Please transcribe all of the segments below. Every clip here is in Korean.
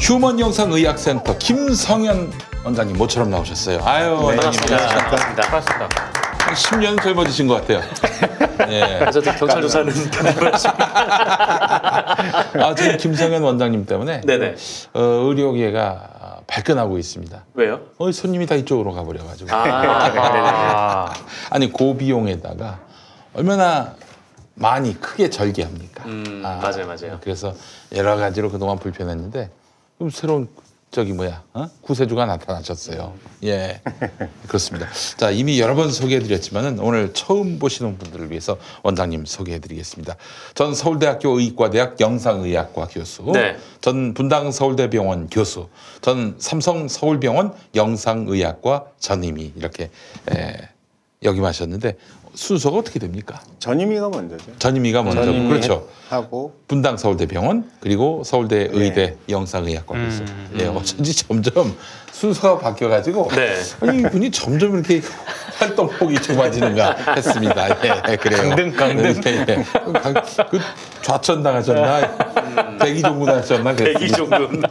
휴먼영상의학센터 김성현 원장님 모처럼 나오셨어요. 아유, 원장님 반갑습니다. 10년 젊어지신 것 같아요. 예. 저도 경찰 조사는 저는 김성현 원장님 때문에 네네. 의료계가 발끈하고 있습니다. 왜요? 손님이 다 이쪽으로 가버려가지고. 아니 고비용에다가 얼마나 많이 크게 절개합니까? 맞아요. 그래서 여러 가지로 그동안 불편했는데 그럼 새로운 구세주가 나타나셨어요. 예, 그렇습니다. 자, 이미 여러 번 소개해드렸지만은 오늘 처음 보시는 분들을 위해서 원장님 소개해드리겠습니다. 전 서울대학교 의과대학 영상의학과 교수, 네. 전 분당 서울대병원 교수, 전 삼성 서울병원 영상의학과 전임의 이렇게 역임하셨는데 순서가 어떻게 됩니까? 전임의가 먼저죠. 전임의가 먼저. 그렇죠. 하고 분당 서울대병원 그리고 서울대 의대 영상의학과 교수. 예, 어쩐지 점점 순서가 바뀌어가지고 아니 이분이 점점 이렇게 활동폭이 좁아지는가 했습니다. 예, 그래요. 강등. 그 좌천당하셨나? 백이종군 하셨나? 백이종군.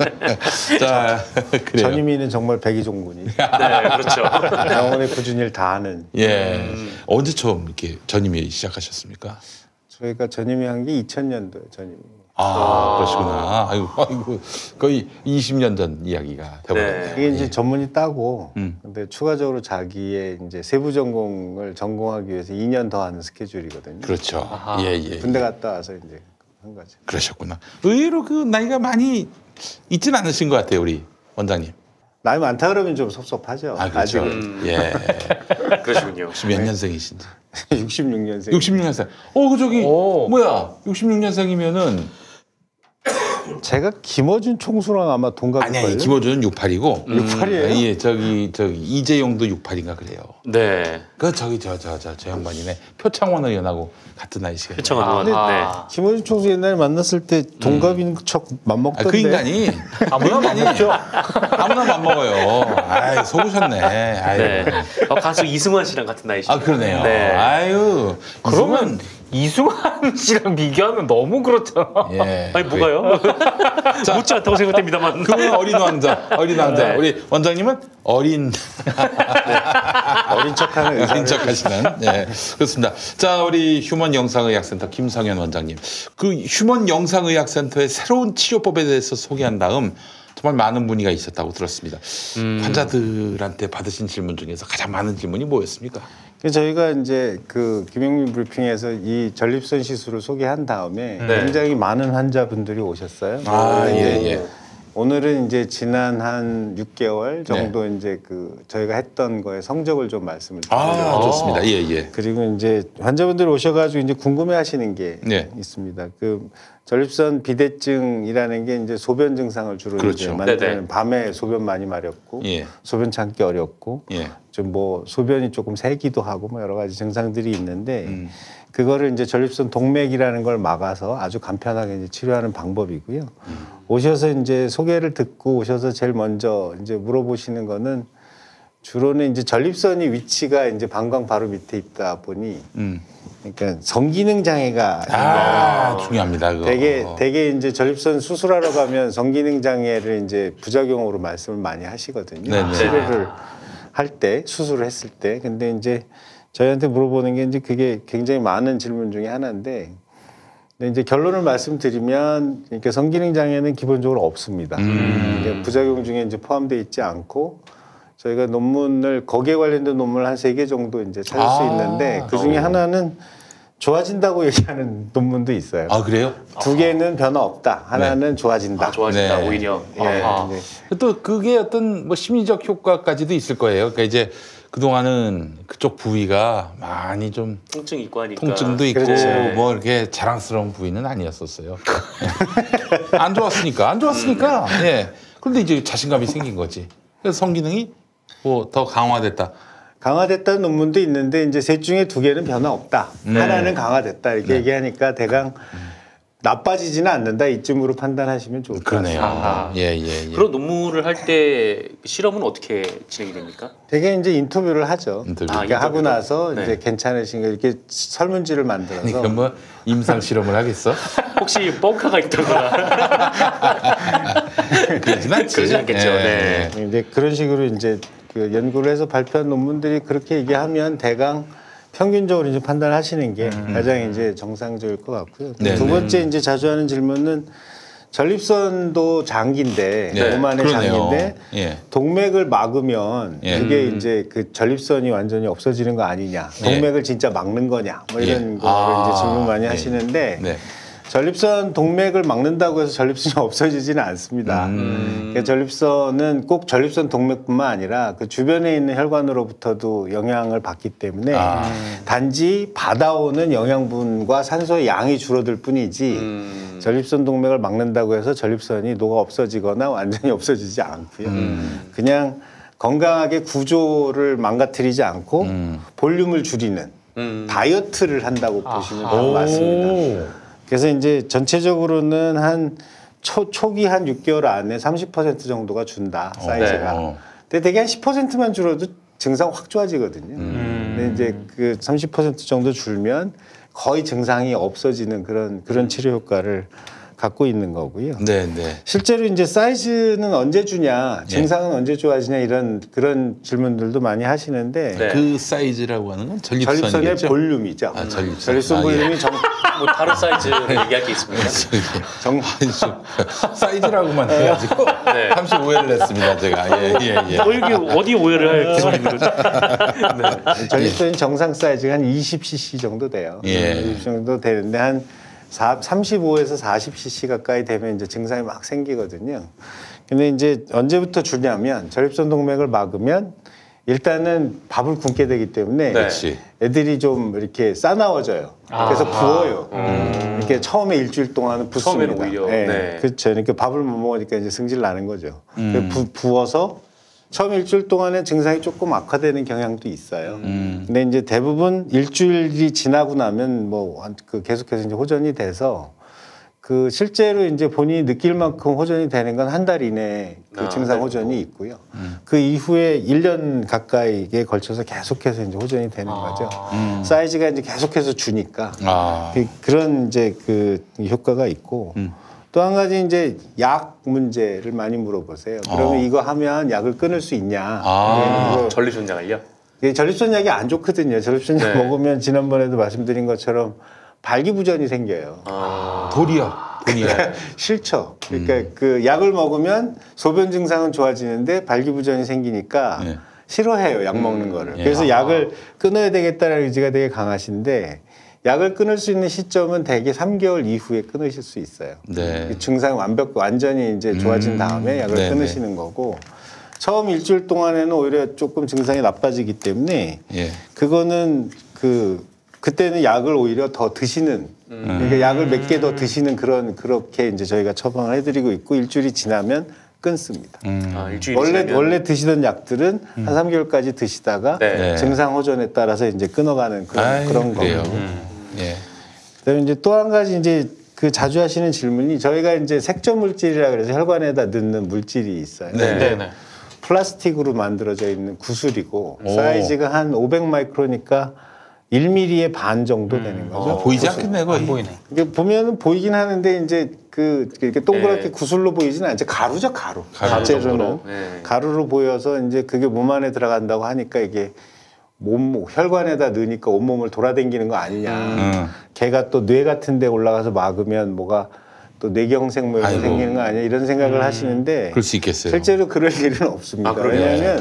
자, 그래요. 전임의는 정말 백이종군이. 네, 그렇죠. 병원의 꾸준히 일 다 하는. 예. 언제 처음 이렇게 전임의 시작하셨습니까? 저희가 전임의 한 게 2000년도에 전임의. 그러시구나. 아이고, 거의 20년 전 이야기가 되버렸네요. 이게 이제 전문의 따고, 근데 추가적으로 자기의 이제 세부 전공을 전공하기 위해서 2년 더 하는 스케줄이거든요. 그렇죠. 예. 군대 갔다 와서 이제 한 거죠. 그러셨구나. 의외로 그 나이가 많이 있진 않으신 것 같아요, 우리 원장님. 나이 많다 그러면 좀 섭섭하죠. 그렇죠. 아직은. 예. 그러시군요. 혹시 몇 년생이신지? 66년생. 66년생. 저기 뭐야? 66년생이면은 제가 김어준 총수랑 아마 동갑일걸요? 아니, 김어준은 68이고 68이에요? 예, 저기 이재용도 68인가 그래요. 네. 저 양반이네. 표창원 의원하고 같은 나이시겠네요. 표창원 의원. 네. 김어준 총수 옛날에 만났을 때 동갑인 척 맘먹던데. 그 인간이 아무나 맘먹죠. 아무나 맘먹어요. 속으셨네. 네. 가수 이승환 씨랑 같은 나이시죠. 그러네요. 네. 아유. 그러면 이승환 씨랑 비교하면 너무 그렇잖아. 예. 아니 뭐가요? 묻지 않다고 생각됩니다만. 그러면 어린 왕자. 네. 우리 원장님은 어린 척하는 어린 척하시는. 네, 그렇습니다. 자, 우리 휴먼 영상의학센터 김성현 원장님. 그 휴먼 영상의학센터의 새로운 치료법에 대해서 소개한 다음 정말 많은 문의가 있었다고 들었습니다. 환자들한테 받으신 질문 중에서 가장 많은 질문이 뭐였습니까? 저희가 이제 그 김영민 브리핑에서 이 전립선 시술을 소개한 다음에 굉장히 많은 환자분들이 오셨어요. 예. 오늘은 이제 지난 한 6개월 정도 이제 그 저희가 했던 거에 성적을 좀 말씀을 드리려고. 좋습니다. 예. 그리고 이제 환자분들이 오셔가지고 이제 궁금해하시는 게 있습니다. 그 전립선 비대증이라는 게 이제 소변 증상을 주로 이제 만드는 밤에 소변 많이 마렵고 소변 참기 어렵고 좀 뭐 소변이 조금 새기도 하고 뭐 여러 가지 증상들이 있는데 그거를 이제 전립선 동맥이라는 걸 막아서 아주 간편하게 이제 치료하는 방법이고요. 오셔서 이제 소개를 듣고 오셔서 제일 먼저 이제 물어보시는 거는 주로는 이제 전립선이 위치가 이제 방광 바로 밑에 있다 보니 그러니까 성기능 장애가 중요합니다. 그거. 되게 이제 전립선 수술하러 가면 성기능 장애를 이제 부작용으로 말씀을 많이 하시거든요. 치료를 할 때, 수술을 했을 때. 근데 이제 저희한테 물어보는 게 이제 그게 굉장히 많은 질문 중에 하나인데, 근데 이제 결론을 말씀드리면, 그러니까 성기능 장애는 기본적으로 없습니다. 그러니까 부작용 중에 이제 포함되어 있지 않고, 저희가 논문을 거기에 관련된 논문을 한 3개 정도 이제 찾을 수 있는데 그 중에 하나는 좋아진다고 얘기하는 논문도 있어요. 그래요? 2개는 변화 없다. 하나는 좋아진다. 좋아진다 오히려. 또 그게 어떤 뭐 심리적 효과까지도 있을 거예요. 그러니까 이제 그동안은 그쪽 부위가 많이 좀 통증 있고 하니까 통증도 있고 뭐 이렇게 자랑스러운 부위는 아니었었어요. 안 좋았으니까. 그런데 이제 자신감이 생긴 거지. 그래서 성기능이 뭐 더 강화됐다. 강화됐다는 논문도 있는데 이제 셋 중에 2개는 변화 없다. 하나는 강화됐다. 이렇게 얘기하니까 대강 나빠지지는 않는다. 이쯤으로 판단하시면 좋을 것 같습니다. 예. 그런 논문을 할 때 실험은 어떻게 진행이 됩니까? 되게 이제 인터뷰를 하죠. 그러니까 하고 나서 이제 괜찮으신 거 이렇게 설문지를 만들어서. 그러니까 뭐 임상 실험을 하겠어? 혹시 뻥카가 있다거나 그러진 않지. 그러지 않겠죠. 네. 근데 그런 식으로 이제 그 연구를 해서 발표한 논문들이 그렇게 얘기하면 대강 평균적으로 이제 판단하시는 게 가장 이제 정상적일 것 같고요. 두 번째 이제 자주 하는 질문은 전립선도 장기인데 몸 안에 장기인데 동맥을 막으면 그게 이제 그 전립선이 완전히 없어지는 거 아니냐, 동맥을 진짜 막는 거냐, 뭐 이런 거를 이제 질문 많이 하시는데. 전립선 동맥을 막는다고 해서 전립선이 없어지지는 않습니다. 그러니까 전립선은 꼭 전립선 동맥뿐만 아니라 그 주변에 있는 혈관으로부터도 영향을 받기 때문에 단지 받아오는 영양분과 산소의 양이 줄어들 뿐이지 전립선 동맥을 막는다고 해서 전립선이 녹아 없어지거나 완전히 없어지지 않고요. 그냥 건강하게 구조를 망가뜨리지 않고 볼륨을 줄이는 다이어트를 한다고 보시면 맞습니다. 그래서 이제 전체적으로는 한 초기 한 6개월 안에 30% 정도가 준다, 사이즈가. 근데 되게 한 10%만 줄어도 증상 확 좋아지거든요. 근데 이제 그 30% 정도 줄면 거의 증상이 없어지는 그런 치료 효과를 갖고 있는 거고요. 실제로 이제 사이즈는 언제 주냐, 증상은 언제 좋아지냐 이런 그런 질문들도 많이 하시는데 그 사이즈라고 하는 건 전립선의 볼륨이죠. 전립선 볼륨이 뭐 다른 사이즈를 얘기할 게 있습니까? 사이즈라고만 해가지고 잠시 오해를 했습니다, 제가. 이게 어디 오해를 할 기분이거든요. 전립선이 정상 사이즈가 한 20cc 정도 돼요. 20cc 정도 되는데 한 35에서 40cc 가까이 되면 이제 증상이 막 생기거든요. 근데 이제 언제부터 주냐면 전립선 동맥을 막으면 일단은 밥을 굶게 되기 때문에 애들이 좀 이렇게 싸나워져요. 그래서 부어요. 이렇게 처음에 일주일 동안은 붓습니다. 처음에는 오히려. 그렇죠. 그러니까 밥을 못 먹으니까 이제 승질 나는 거죠. 부어서 처음 일주일 동안에 증상이 조금 악화되는 경향도 있어요. 근데 이제 대부분 일주일이 지나고 나면 뭐 그 계속해서 이제 호전이 돼서 그 실제로 이제 본인이 느낄 만큼 호전이 되는 건 한 달 이내에 그 증상 호전이 있고요. 그 이후에 1년 가까이에 걸쳐서 계속해서 이제 호전이 되는 거죠. 사이즈가 이제 계속해서 주니까 그런 이제 그 효과가 있고. 또 한 가지 이제 약 문제를 많이 물어보세요. 그러면 이거 하면 약을 끊을 수 있냐? 전립선 약을요? 전립선 약이 안 좋거든요. 전립선 약 먹으면 지난번에도 말씀드린 것처럼 발기부전이 생겨요. 돌이요. 싫죠. 그러니까 그 약을 먹으면 소변 증상은 좋아지는데 발기부전이 생기니까 싫어해요. 약 먹는 거를. 그래서 약을 끊어야 되겠다는 의지가 되게 강하신데 약을 끊을 수 있는 시점은 대개 3개월 이후에 끊으실 수 있어요. 증상이 완전히 이제 좋아진 다음에 약을 끊으시는 거고 처음 일주일 동안에는 오히려 조금 증상이 나빠지기 때문에 그거는 그때는 약을 오히려 더 드시는 그러니까 약을 몇 개 더 드시는 그렇게 이제 저희가 처방을 해드리고 있고 일주일이 지나면 끊습니다. 원래 드시던 약들은 한 3개월까지 드시다가 증상 호전에 따라서 이제 끊어가는 그런 거예요. 그다음에 이제 또 한 가지 이제 그 자주 하시는 질문이 저희가 이제 색조 물질이라 그래서 혈관에다 넣는 물질이 있어요. 플라스틱으로 만들어져 있는 구슬이고 사이즈가 한 500 마이크로니까 1mm의 반 정도 되는 거죠. 보이지 않겠네, 거의. 안 보이네. 이게 보면은 보이긴 하는데 이제 이렇게 동그랗게 구슬로 보이지는 않죠. 가루죠, 가루. 실제로는 가루로 보여서 이제 그게 몸 안에 들어간다고 하니까 이게 혈관에다 넣으니까 온몸을 돌아다니는 거 아니냐. 걔가 또 뇌 같은 데 올라가서 막으면 뭐가 또 뇌경색 뭐 이런 생기는 거 아니야 이런 생각을 하시는데 그럴 수 있겠어요. 실제로 그럴 일은 없습니다. 왜냐하면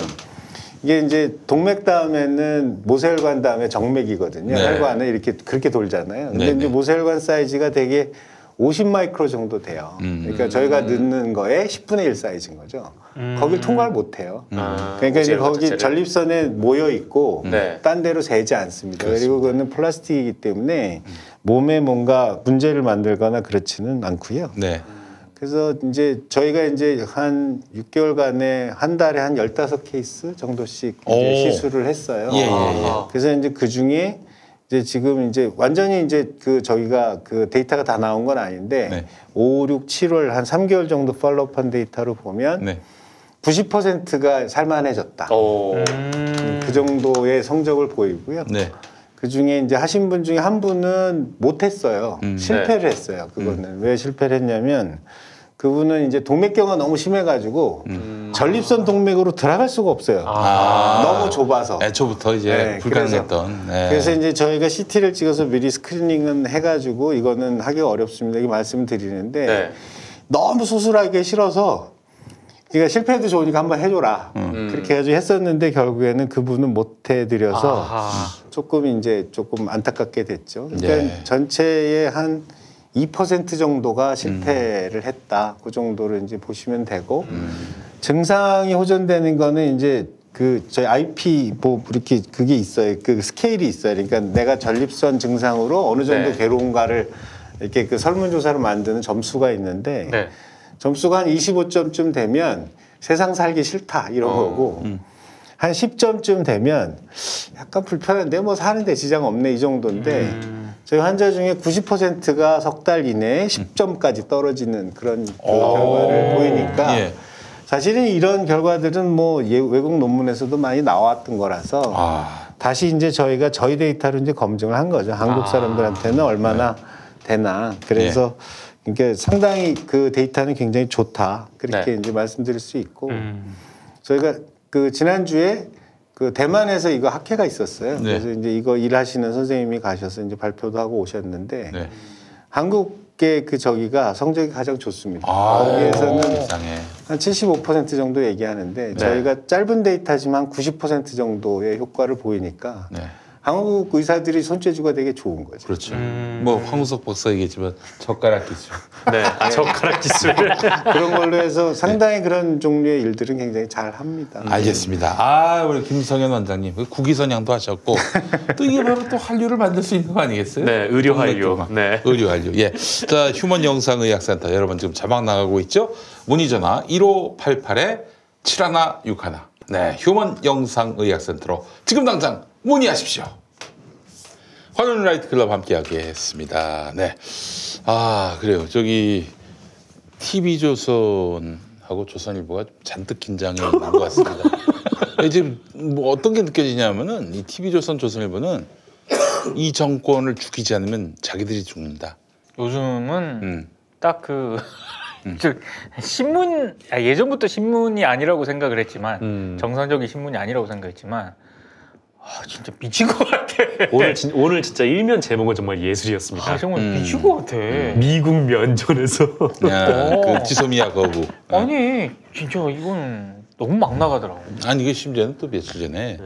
이게 이제 동맥 다음에는 모세혈관 다음에 정맥이거든요. 혈관은 이렇게 그렇게 돌잖아요. 근데 이제 모세혈관 사이즈가 되게 50 마이크로 정도 돼요. 그러니까 저희가 넣는 거에 10분의 1 사이즈인 거죠. 거길 통과를 못 해요. 그러니까 이제 거기 전립선에 모여 있고 딴 데로 새지 않습니다. 그리고 그거는 플라스틱이기 때문에 몸에 뭔가 문제를 만들거나 그렇지는 않고요. 그래서 이제 저희가 이제 한 6개월간에 한 달에 한 15케이스 정도씩 이제 시술을 했어요. 그래서 이제 그 중에 이제 지금 이제 완전히 이제 그 저희가 그 데이터가 다 나온 건 아닌데 5, 6, 7월 한 3개월 정도 팔로우한 데이터로 보면 90%가 살만해졌다. 그 정도의 성적을 보이고요. 그 중에 이제 하신 분 중에 한 분은 못했어요. 실패를 했어요. 그거는 왜 실패를 했냐면 그분은 이제 동맥경화 너무 심해가지고 전립선 동맥으로 들어갈 수가 없어요. 너무 좁아서. 애초부터 이제 불가능했던. 그래서 이제 저희가 CT를 찍어서 미리 스크리닝은 해가지고 이거는 하기가 어렵습니다. 이렇게 말씀을 드리는데 너무 수술하기 싫어서 그러니까 실패해도 좋으니까 한번 해줘라. 그렇게 해가지고 했었는데 결국에는 그분은 못 해드려서 조금 안타깝게 됐죠. 그러니까 전체의 한 2% 정도가 실패를 했다. 그 정도를 이제 보시면 되고 증상이 호전되는 거는 이제 그 저희 IP 뭐 이렇게 그게 있어요. 그 스케일이 있어요. 그러니까 내가 전립선 증상으로 어느 정도 괴로운가를 이렇게 그 설문조사로 만드는 점수가 있는데 점수가 한 25점쯤 되면 세상 살기 싫다 이런 거고 한 10점쯤 되면 약간 불편한데 뭐 사는데 지장 없네 이 정도인데 저희 환자 중에 90%가 석 달 이내에 10점까지 떨어지는 그런 결과를 보이니까 사실은 이런 결과들은 뭐 외국 논문에서도 많이 나왔던 거라서 다시 이제 저희가 저희 데이터로 이제 검증을 한 거죠. 한국 사람들한테는 얼마나 되나. 그래서 그러니까 상당히 그 데이터는 굉장히 좋다. 그렇게 이제 말씀드릴 수 있고 저희가 그 지난주에 그 대만에서 이거 학회가 있었어요. 그래서 이제 이거 일하시는 선생님이 가셔서 이제 발표도 하고 오셨는데 한국의 그 저기가 성적이 가장 좋습니다. 거기에서는 한 75% 정도 얘기하는데 저희가 짧은 데이터지만 90% 정도의 효과를 보이니까 한국 의사들이 손재주가 되게 좋은 거죠. 그렇죠. 뭐 황우석 박사 얘기했지만 젓가락 기술. 젓가락 기술. 그런 걸로 해서 상당히 그런 종류의 일들은 굉장히 잘 합니다. 알겠습니다. 우리 김성현 원장님 국위선양도 하셨고 또 이게 바로 또 한류를 만들 수 있는 거 아니겠어요? 의료 한류. 의료 한류. 자, 휴먼 영상의학센터 여러분 지금 자막 나가고 있죠? 문의 전화 1588-7161. 휴먼 영상의학센터로 지금 당장 문의하십시오. 환원 라이트 클럽 함께 하겠습니다. 그래요. 저기 TV조선하고 조선일보가 잔뜩 긴장이 있는 것 같습니다. 지금 뭐 어떤 게 느껴지냐면은 이 TV조선, 조선일보는 이 정권을 죽이지 않으면 자기들이 죽는다. 요즘은 딱 그 신문 예전부터 신문이 아니라고 생각을 했지만 정상적인 신문이 아니라고 생각했지만 진짜 미친 것 같아. 오늘 진짜 일면 제목은 정말 예술이었습니다. 정말 미친 것 같아. 미국 면전에서 그 지소미아 거부. 아니 진짜 이거는 너무 막 나가더라고. 아니 이게 심지어는 또 며칠 전에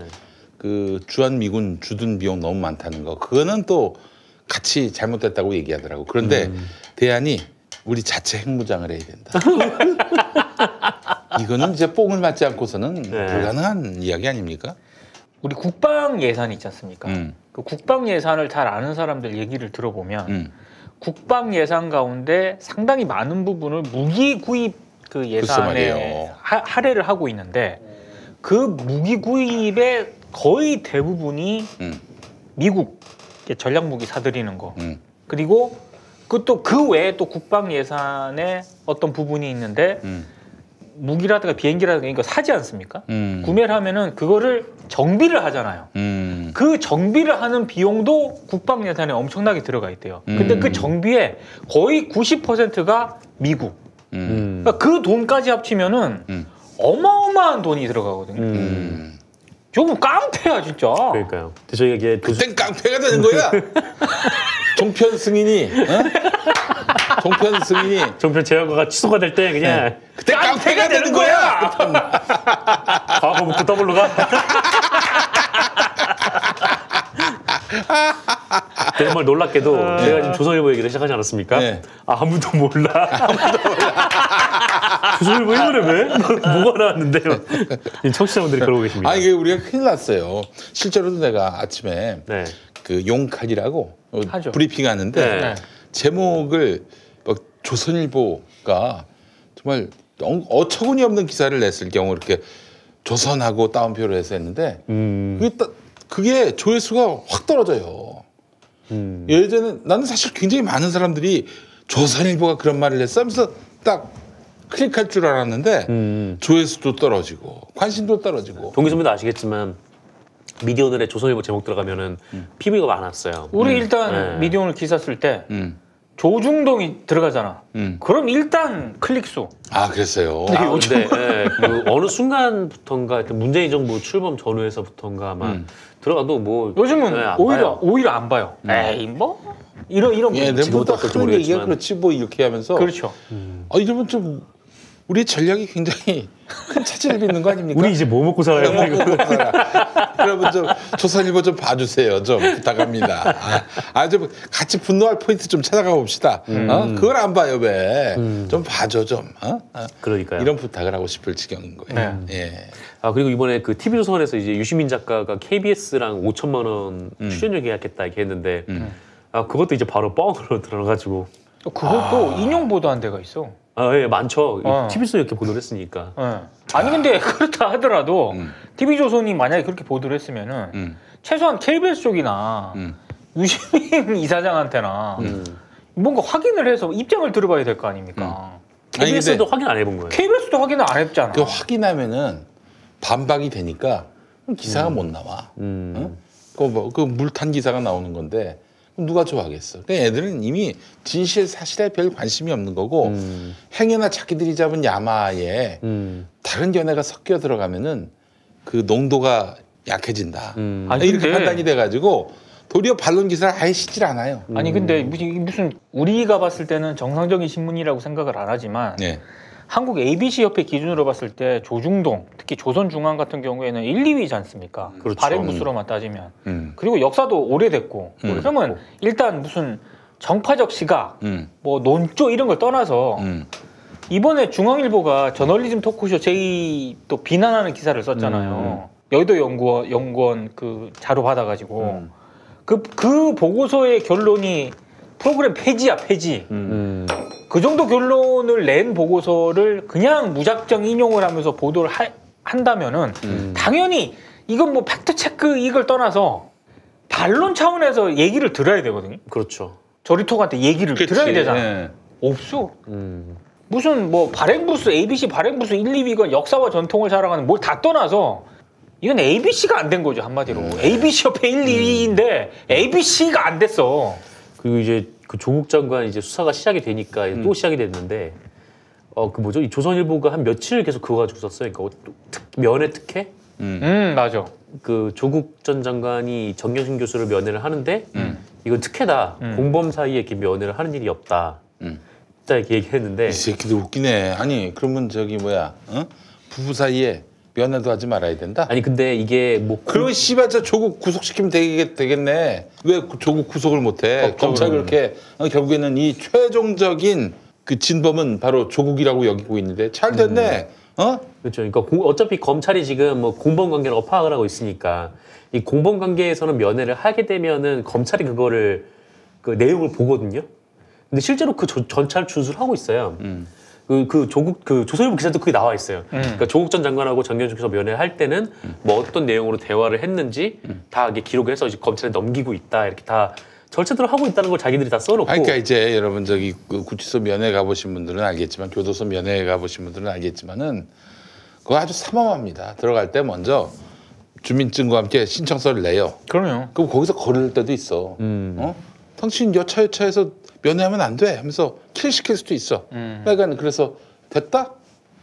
그 주한 미군 주둔 비용 너무 많다는 거 그거는 또 같이 잘못됐다고 얘기하더라고. 그런데 대안이 우리 자체 핵무장을 해야 된다. 이거는 이제 뽕을 맞지 않고서는 불가능한 이야기 아닙니까? 우리 국방 예산이 있지 않습니까? 그 국방 예산을 잘 아는 사람들 얘기를 들어보면 국방 예산 가운데 상당히 많은 부분을 무기 구입 그 예산에 할애를 하고 있는데 그 무기 구입의 거의 대부분이 미국 전략 무기 사들이는 거 그리고 그것도 그 외에 또 국방 예산에 어떤 부분이 있는데 무기라든가 비행기라든가 이거 사지 않습니까? 구매를 하면은 그거를 정비를 하잖아요. 그 정비를 하는 비용도 국방 예산에 엄청나게 들어가 있대요. 근데 그 정비에 거의 90%가 미국. 그러니까 그 돈까지 합치면은 어마어마한 돈이 들어가거든요. 저거 깡패야 진짜. 그러니까요. 저희가 이게 그땐 깡패가 되는 거야. 종편 승인이 종편 제어가 취소가 될 때 그냥 그때 깡패가 되는 거야. 과거부터 더블로 가. 정말 놀랍게도 제가 지금 조선일보 얘기를 시작하지 않았습니까? 아무도 몰라. 조선일보 이거를 왜? 뭐가 나왔는데요? 청취자분들이 그러고 계십니다. 이게 우리가 큰일 났어요. 실제로도 내가 아침에 그 용칼이라고 브리핑 하는데 제목을 조선일보가 정말 어처구니 없는 기사를 냈을 경우 이렇게 조선하고 따옴표로 해서 했는데 그게 조회수가 확 떨어져요. 예전에 나는 사실 굉장히 많은 사람들이 조선일보가 그런 말을 했어 하면서 딱 클릭할 줄 알았는데 조회수도 떨어지고 관심도 떨어지고. 동기 선배도 아시겠지만 미디어오늘에 조선일보 제목 들어가면은 PV가 많았어요. 우리 일단 미디어오늘 기사 쓸 때 조중동이 들어가잖아. 그럼 일단 클릭수. 아 그랬어요. 근데 그 어느 순간부터인가 문재인 정부 출범 전후에서부터인가 아마 들어가도 뭐 요즘은 오히려 안 봐요. 에이 뭐 이런 내보다 하는 얘기가 그렇지 뭐 이렇게 하면서. 그렇죠. 이러면 좀 우리 전략이 굉장히 큰 차질을 빚는 거 아닙니까? 우리 이제 뭐 먹고 살아요? 여러분 좀 조선일보 좀 봐주세요. 좀 부탁합니다. 좀 같이 분노할 포인트 좀 찾아가 봅시다. 그걸 안 봐요 왜? 좀 봐줘 좀. 그러니까요. 이런 부탁을 하고 싶을 지경인 거예요. 예. 그리고 이번에 그 TV조선에서 이제 유시민 작가가 KBS랑 5천만 원 출연료 계약했다 이렇게 했는데 그것도 이제 바로 뻥으로 들어가지고 그것도 인용 보도한 데가 있어. 예, 많죠. TV조선이 이렇게 보도를 했으니까. 아니 근데 그렇다 하더라도 TV조선이 만약에 그렇게 보도를 했으면은 최소한 KBS 쪽이나 유시민 이사장한테나 뭔가 확인을 해서 입장을 들어봐야 될 거 아닙니까? KBS도 확인 안 해본 거예요. KBS도 확인을 안 했잖아. 그 확인하면은 반박이 되니까 기사가 못 나와. 그 물탄 기사가 나오는 건데 누가 좋아하겠어? 그러니까 애들은 이미 진실 사실에 별 관심이 없는 거고 행여나 자기들이 잡은 야마에 다른 견해가 섞여 들어가면은 그 농도가 약해진다. 이렇게 판단이 돼가지고 도리어 반론 기사를 아예 싣질 않아요. 아니 근데 무슨 우리가 봤을 때는 정상적인 신문이라고 생각을 안 하지만 한국 ABC 협회 기준으로 봤을 때 조중동, 특히 조선중앙 같은 경우에는 1, 2위지 않습니까? 그렇죠. 발행부수로만 따지면. 그리고 역사도 오래됐고. 그러면 일단 무슨 정파적 시각, 뭐 논조 이런 걸 떠나서 이번에 중앙일보가 저널리즘 토크쇼 제이 또 비난하는 기사를 썼잖아요. 여의도 연구원 그 자료 받아가지고 그 보고서의 결론이 프로그램 폐지야, 폐지. 그 정도 결론을 낸 보고서를 그냥 무작정 인용을 하면서 보도를 한다면은 당연히 이건 뭐 팩트 체크 이걸 떠나서 반론 차원에서 얘기를 들어야 되거든요. 그렇죠. 저리톡한테 얘기를 들어야 되잖아. 네. 없어. 무슨 뭐 발행부수 ABC 발행부수 1, 2위가 역사와 전통을 자랑하는 뭘 다 떠나서 이건 ABC가 안 된 거죠 한마디로. ABC 협회 1, 2위인데 ABC가 안 됐어. 그리고 이제 그 조국 장관 이제 수사가 시작이 되니까 또 시작이 됐는데 그 뭐죠? 이 조선일보가 한 며칠 계속 그거 가지고 썼어요. 그러니까 면회 특혜? 맞아. 그 조국 전 장관이 정경심 교수를 면회를 하는데 이건 특혜다. 공범 사이에 이렇게 면회를 하는 일이 없다. 딱 이렇게 얘기했는데 이 새끼들 웃기네. 아니 그러면 저기 뭐야? 부부 사이에 면회도 하지 말아야 된다? 아니 근데 이게 뭐 그러면 씨발 저 조국 구속시키면 되겠네. 왜 조국 구속을 못해? 검찰이 그렇게 결국에는 이 최종적인 그 진범은 바로 조국이라고 여기고 있는데 잘 됐네. 그렇죠. 그러니까 어차피 검찰이 지금 뭐 공범 관계를 파악을 하고 있으니까 이 공범 관계에서는 면회를 하게 되면은 검찰이 그거를 그 내용을 보거든요. 근데 실제로 그 전차를 준수를 하고 있어요. 그 조선일보 기사도 그게 나와 있어요. 그러니까 조국 전 장관하고 정경심 교수 면회를 할 때는 뭐 어떤 내용으로 대화를 했는지 다 이게 기록을 해서 이제 검찰에 넘기고 있다 이렇게 다 절차대로 하고 있다는 걸 자기들이 다 써놓고. 그러니까 이제 여러분 저기 그 구치소 면회 가보신 분들은 알겠지만 교도소 면회 가보신 분들은 알겠지만은 그거 아주 삼엄합니다. 들어갈 때 먼저 주민증과 함께 신청서를 내요. 그럼요. 그럼 거기서 거릴 때도 있어. 당신 여차여차해서 면회하면 안 돼 하면서 킬시킬 수도 있어. 그러니까 그래서 됐다?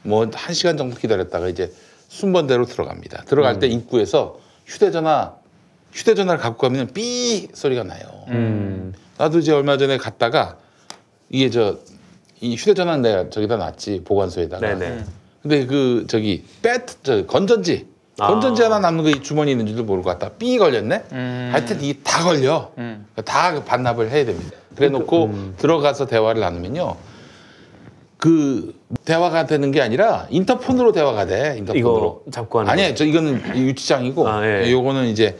뭐 1시간 정도 기다렸다가 이제 순번대로 들어갑니다. 들어갈 때 입구에서 휴대전화를 갖고 가면 삐 소리가 나요. 나도 이제 얼마 전에 갔다가 이게 이 휴대전화는 내가 저기다 놨지 보관소에다가. 네네. 근데 그 저기 건전지 하나 남는 거 이 주머니에 있는 줄도 모르고 갔다 삐 걸렸네. 하여튼 이게 다 걸려. 다 반납을 해야 됩니다. 그래놓고 들어가서 대화를 나누면요. 그 대화가 되는 게 아니라 인터폰으로 대화가 돼. 인터폰으로. 이거 잡고 하는. 아니야, 이거는 유치장이고, 예. 요거는 이제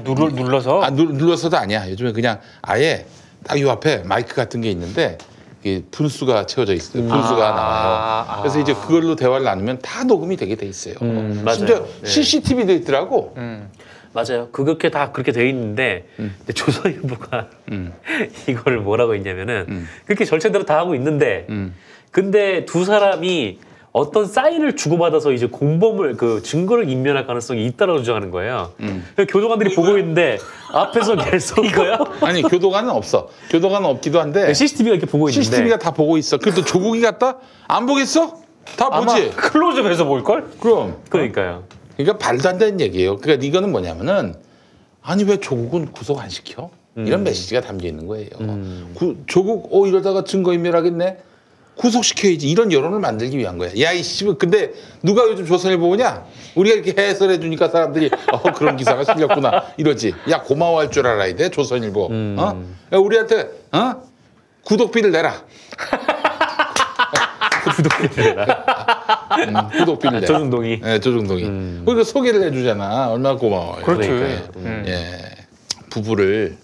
눌러서. 눌러서도 아니야. 요즘에 그냥 아예 딱 요 앞에 마이크 같은 게 있는데 이게 분수가 채워져 있어요. 분수가 나와요. 그래서 이제 그걸로 대화를 나누면 다 녹음이 되게 돼 있어요. 맞아요. 심지어 CCTV도 있더라고. 맞아요. 그렇게 다 그렇게 돼 있는데 근데 조선일보가 이거를 뭐라고 했냐면은 그렇게 절차대로 다 하고 있는데 근데 두 사람이 어떤 사인을 주고받아서 이제 공범을 그 증거를 인멸할 가능성이 있다라고 주장하는 거예요. 교도관들이 보고 있는데 앞에서 계속 이거야? 아니 교도관은 없어. 교도관은 없기도 한데 CCTV가 이렇게 보고 있는데 CCTV가 다 보고 있어. 그래도 조국이 갔다 안 보겠어? 다 보지. 클로즈업해서 볼 걸? 그럼. 그러니까요. 그러니까 말도 안 되는 얘기예요. 그러니까 이거는 뭐냐면은 아니 왜 조국은 구속 안 시켜? 이런 메시지가 담겨 있는 거예요. 조국 이러다가 증거인멸하겠네. 구속시켜야지. 이런 여론을 만들기 위한 거야. 야 이씨 근데 누가 요즘 조선일보 보냐? 우리가 이렇게 해설해 주니까 사람들이 그런 기사가 실렸구나 이러지. 야 고마워할 줄 알아야 돼 조선일보. 야, 우리한테 구독비를 내라. 구독비를 내라. 구독비를 내라. 조중동이. 네, 조중동이. 그러니까 소개를 해주잖아. 얼마나 고마워요. 그렇죠. 예, 부부를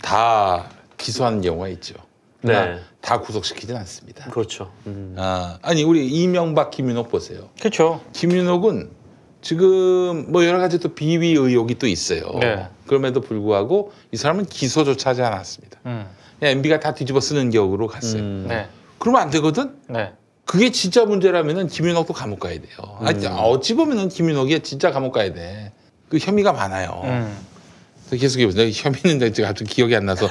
다 기소하는 경우가 있죠. 네. 다 구속시키진 않습니다. 그렇죠. 아니 우리 이명박, 김윤옥 보세요. 그렇죠. 김윤옥은 지금 뭐 여러 가지 또 비위 의혹이 또 있어요. 네. 그럼에도 불구하고 이 사람은 기소조차 하지 않았습니다. MB가 다 뒤집어 쓰는 격으로 갔어요. 네. 그러면 안 되거든? 네. 그게 진짜 문제라면은 김윤옥도 감옥 가야 돼요. 어찌 보면은 김윤옥이 진짜 감옥 가야 돼. 그 혐의가 많아요. 계속 해보세요. 혐의는 제가 갑자기 기억이 안 나서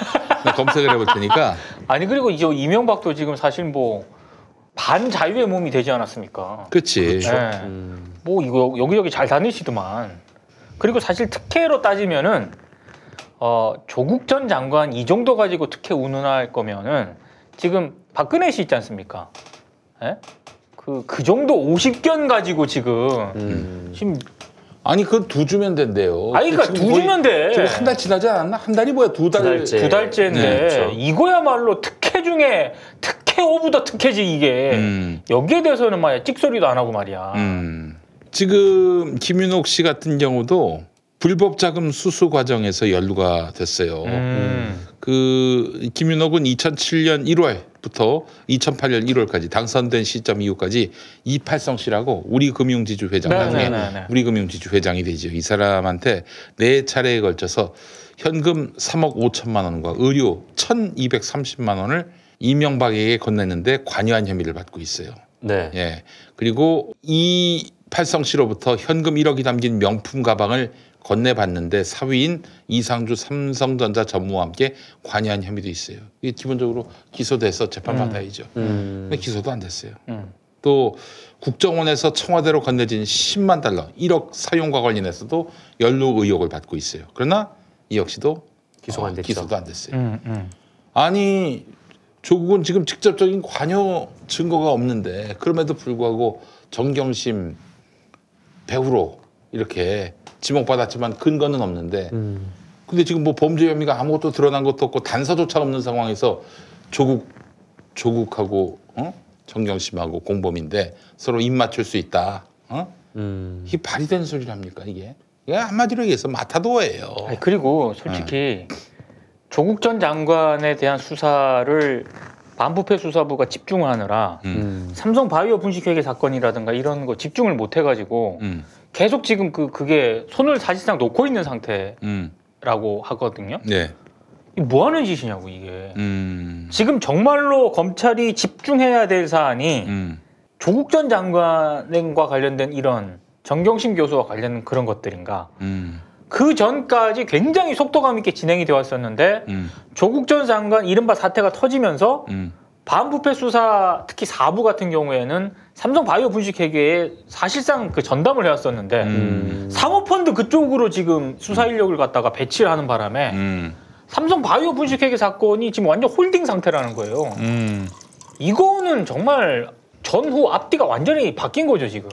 검색을 해볼 테니까. 아니 그리고 이제 이명박도 지금 사실 뭐 반자유의 몸이 되지 않았습니까? 그렇지. 네. 뭐 이거 여기저기 잘 다니시더만. 그리고 사실 특혜로 따지면은 조국 전 장관 이 정도 가지고 특혜 운운할 거면은 지금 박근혜 씨 있지 않습니까? 예? 그 정도 50견 가지고 지금 아니 그 두 주면 된대요. 아니 그러니까 두 주면 돼. 지금 한 달 지나지 않았나? 한 달이 뭐야? 두 달째인데 네, 그렇죠. 이거야말로 특혜 중에 특혜 오브 더 특혜지 이게. 여기에 대해서는 말이야 찍소리도 안 하고 말이야. 지금 김윤옥 씨 같은 경우도 불법 자금 수수 과정에서 연루가 됐어요. 그 김윤옥은 2007년 1월부터 2008년 1월까지 당선된 시점 이후까지 이팔성 씨라고 우리금융지주 회장 나중에 우리금융지주 회장이 되죠. 이 사람한테 4차례에 걸쳐서 현금 3억 5천만 원과 의료 1,230만 원을 이명박에게 건넸는데 관여한 혐의를 받고 있어요. 네. 예. 그리고 이팔성 씨로부터 현금 1억이 담긴 명품 가방을 건네봤는데 사위인 이상주 삼성전자 전무와 함께 관여한 혐의도 있어요. 이게 기본적으로 기소돼서 재판받아야죠. 근데 기소도 안 됐어요. 또 국정원에서 청와대로 건네진 10만 달러, 1억 사용과 관련해서도 연루 의혹을 받고 있어요. 그러나 이 역시도 기소가 안 됐죠. 기소도 안 됐어요. 아니 조국은 지금 직접적인 관여 증거가 없는데 그럼에도 불구하고 정경심 배우로 이렇게 지목받았지만 근거는 없는데 근데 지금 뭐 범죄 혐의가 아무것도 드러난 것도 없고 단서조차 없는 상황에서 조국하고 정경심하고 공범인데 서로 입 맞출 수 있다. 이게 발이 되는 소리랍니까 이게? 이게 한마디로 얘기해서 마타도어예요. 아니, 그리고 솔직히 조국 전 장관에 대한 수사를 반부패 수사부가 집중하느라 삼성바이오 분식회계 사건이라든가 이런 거 집중을 못 해가지고 계속 지금 그게 손을 사실상 놓고 있는 상태라고 하거든요. 네. 이게 뭐 하는 짓이냐고 이게. 지금 정말로 검찰이 집중해야 될 사안이 조국 전 장관과 관련된 이런 정경심 교수와 관련된 그런 것들인가. 그 전까지 굉장히 속도감 있게 진행이 되어 왔었는데 조국 전 장관 이른바 사태가 터지면서 반부패 수사 특히 4부 같은 경우에는 삼성바이오 분식회계에 사실상 그 전담을 해왔었는데 사모펀드 그쪽으로 지금 수사 인력을 갖다가 배치를 하는 바람에 삼성바이오 분식회계 사건이 지금 완전 홀딩 상태라는 거예요. 이거는 정말 전후 앞뒤가 완전히 바뀐 거죠 지금.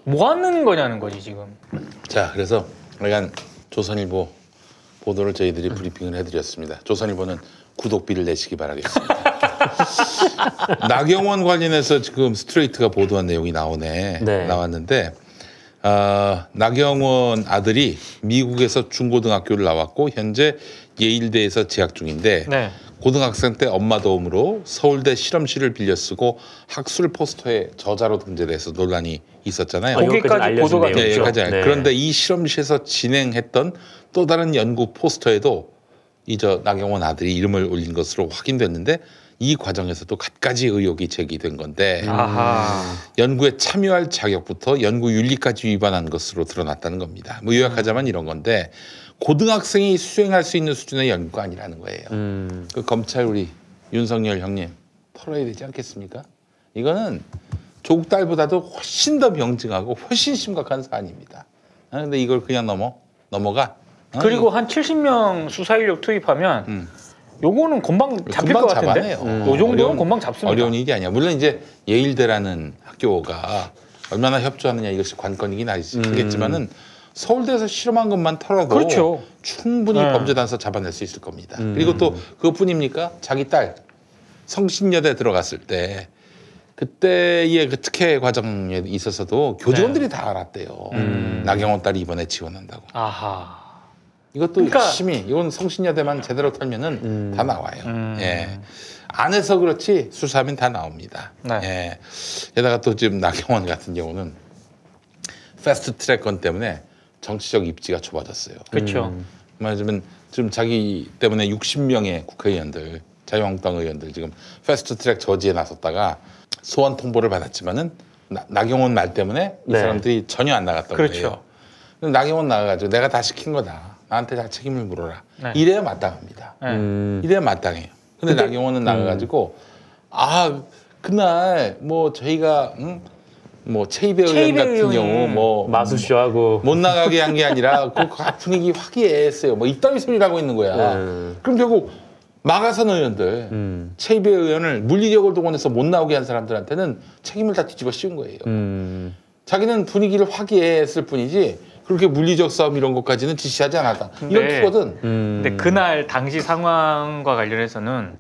뭐 하는 거냐는 거지 지금. 자 그래서 약간 조선일보 보도를 저희들이 브리핑을 해드렸습니다. 조선일보는 구독비를 내시기 바라겠습니다. 나경원 관련해서 지금 스트레이트가 보도한 내용이 나왔는데 나경원 아들이 미국에서 중고등학교를 나왔고 현재 예일대에서 재학 중인데 고등학생 때 엄마 도움으로 서울대 실험실을 빌려 쓰고 학술 포스터에 저자로 등재돼서 논란이 있었잖아요. 거기까지 보도가 됐죠. 그런데 이 실험실에서 진행했던 또 다른 연구 포스터에도 나경원 아들이 이름을 올린 것으로 확인됐는데 이 과정에서도 갖가지 의혹이 제기된 건데 아하. 연구에 참여할 자격부터 연구 윤리까지 위반한 것으로 드러났다는 겁니다. 뭐 요약하자면 이런 건데 고등학생이 수행할 수 있는 수준의 연구가 아니라는 거예요. 그 검찰 우리 윤석열 형님 털어야 되지 않겠습니까? 이거는 조국 딸보다도 훨씬 더 명증하고 훨씬 심각한 사안입니다. 근데 이걸 그냥 넘어가. 그리고 한 70명 수사 인력 투입하면 요거는 금방 잡힐 것 같은데. 요 정도는 금방 잡습니다. 어려운 일이 아니야. 물론 이제 예일대라는 학교가 얼마나 협조하느냐 이것이 관건이긴 하겠지만은 서울대에서 실험한 것만 털어도 그렇죠. 충분히 범죄 단서 잡아낼 수 있을 겁니다. 그리고 또 그것뿐입니까? 자기 딸 성신여대 들어갔을 때 그때의 그 특혜 과정에 있어서도 교직원들이 다 알았대요. 나경원 딸이 이번에 지원한다고. 아하. 이것도 그러니까, 열심히 이건 성신여대만 제대로 털면은 다 나와요. 예. 안 해서 그렇지 수사하면 다 나옵니다. 네. 예. 게다가 또 지금 나경원 같은 경우는 패스트트랙 건 때문에 정치적 입지가 좁아졌어요. 그렇죠. 말하자면 지금 자기 때문에 60명의 국회의원들, 자유한국당 의원들 지금 패스트트랙 저지에 나섰다가 소환 통보를 받았지만은 나경원 말 때문에 이 네. 사람들이 전혀 안 나갔던 그렇죠. 거예요. 나경원 나가가지고 내가 다 시킨 거다. 나한테 다 책임을 물어라. 네. 이래야 마땅합니다. 이래야 마땅해요. 근데 나경원은 나가가지고 그날 뭐 저희가 뭐 최이배 의원 같은 경우 뭐 마수쇼하고 못 나가게 한 게 아니라 그 분위기 화기애애했어요. 뭐 이따위 소리를 하고 있는 거야. 그럼 결국 마가선 의원들 최이배 의원을 물리력을 동원해서 못 나오게 한 사람들한테는 책임을 다 뒤집어 씌운 거예요. 자기는 분위기를 화기애애했을 뿐이지 그렇게 물리적 싸움 이런 것까지는 지시하지 않았다. 이런 투거든. 근데 그날 당시 상황과 관련해서는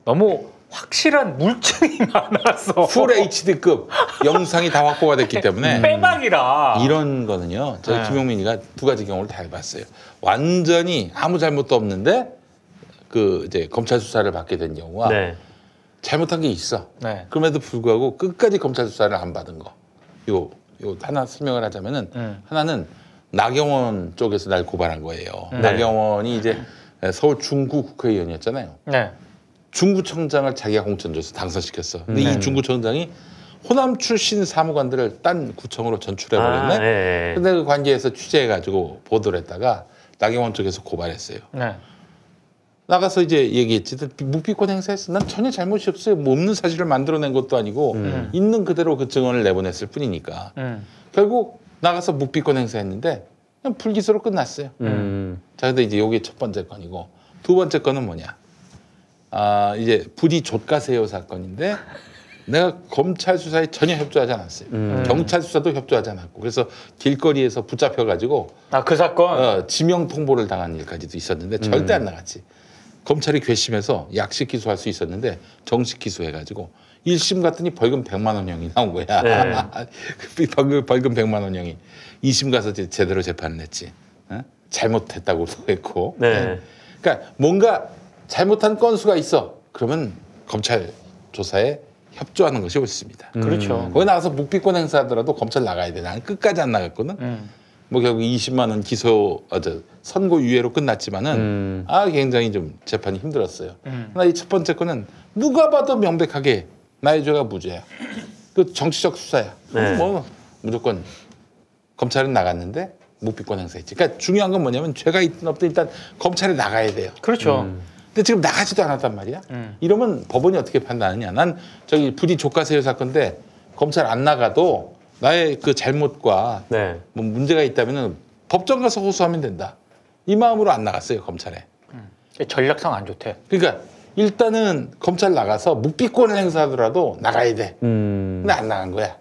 너무 확실한 물증이 많아서 풀 HD급 영상이 다 확보가 됐기 때문에 빼박이라 이런 거는요. 저희 김용민이가 두 가지 경우를 다 해봤어요. 완전히 아무 잘못도 없는데 그 이제 검찰 수사를 받게 된 경우와 네. 잘못한 게 있어. 네. 그럼에도 불구하고 끝까지 검찰 수사를 안 받은 거. 요 하나 설명을 하자면은 하나는 나경원 쪽에서 날 고발한 거예요. 나경원이 이제 서울 중구 국회의원이었잖아요. 네. 중구청장을 자기가 공천줘서 당선시켰어. 근데 이 중구청장이 호남 출신 사무관들을 딴 구청으로 전출해버렸네. 네. 근데 그 관계에서 취재해가지고 보도를 했다가 나경원 쪽에서 고발했어요. 네. 나가서 이제 얘기했지. 묵비권 행사했어. 난 전혀 잘못이 없어요. 뭐 없는 사실을 만들어낸 것도 아니고 있는 그대로 그 증언을 내보냈을 뿐이니까. 결국 나가서 묵비권 행사했는데 그냥 불기소로 끝났어요. 자, 근데 이제 이게 첫 번째 건이고 두 번째 건은 뭐냐? 이제 부디 좆가세요 사건인데 내가 검찰 수사에 전혀 협조하지 않았어요. 경찰 수사도 협조하지 않았고 그래서 길거리에서 붙잡혀가지고 그 사건 지명 통보를 당한 일까지도 있었는데 절대 안 나갔지. 검찰이 괘씸해서 약식 기소할 수 있었는데 정식 기소해가지고 1심 갔더니 벌금 100만 원형이 나온 거야. 네. 벌금 100만 원형이 2심 가서 제대로 재판을 했지. 잘못했다고 했고. 네. 그러니까 뭔가 잘못한 건수가 있어. 그러면 검찰 조사에 협조하는 것이 옳습니다. 그렇죠. 거기 나가서 묵비권 행사하더라도 검찰 나가야 돼. 나는 끝까지 안 나갔거든. 뭐 결국 20만 원 기소 선고 유예로 끝났지만은 굉장히 좀 재판이 힘들었어요. 그러나 이 첫 번째 거는 누가 봐도 명백하게 나의 죄가 무죄야. 그 정치적 수사야. 네. 뭐 무조건 검찰은 나갔는데 묵비권 행사했지. 그러니까 중요한 건 뭐냐면 죄가 있든 없든 일단 검찰에 나가야 돼요. 그렇죠. 근데 지금 나가지도 않았단 말이야. 이러면 법원이 어떻게 판단하느냐. 난 저기 부디 족가세요 사건인데 검찰 안 나가도 나의 그 잘못과 네. 뭐 문제가 있다면은 법정 가서 호소하면 된다. 이 마음으로 안 나갔어요 검찰에. 전략상 안 좋대. 그러니까 일단은 검찰 나가서 묵비권을 행사하더라도 나가야 돼. 근데 안 나간 거야.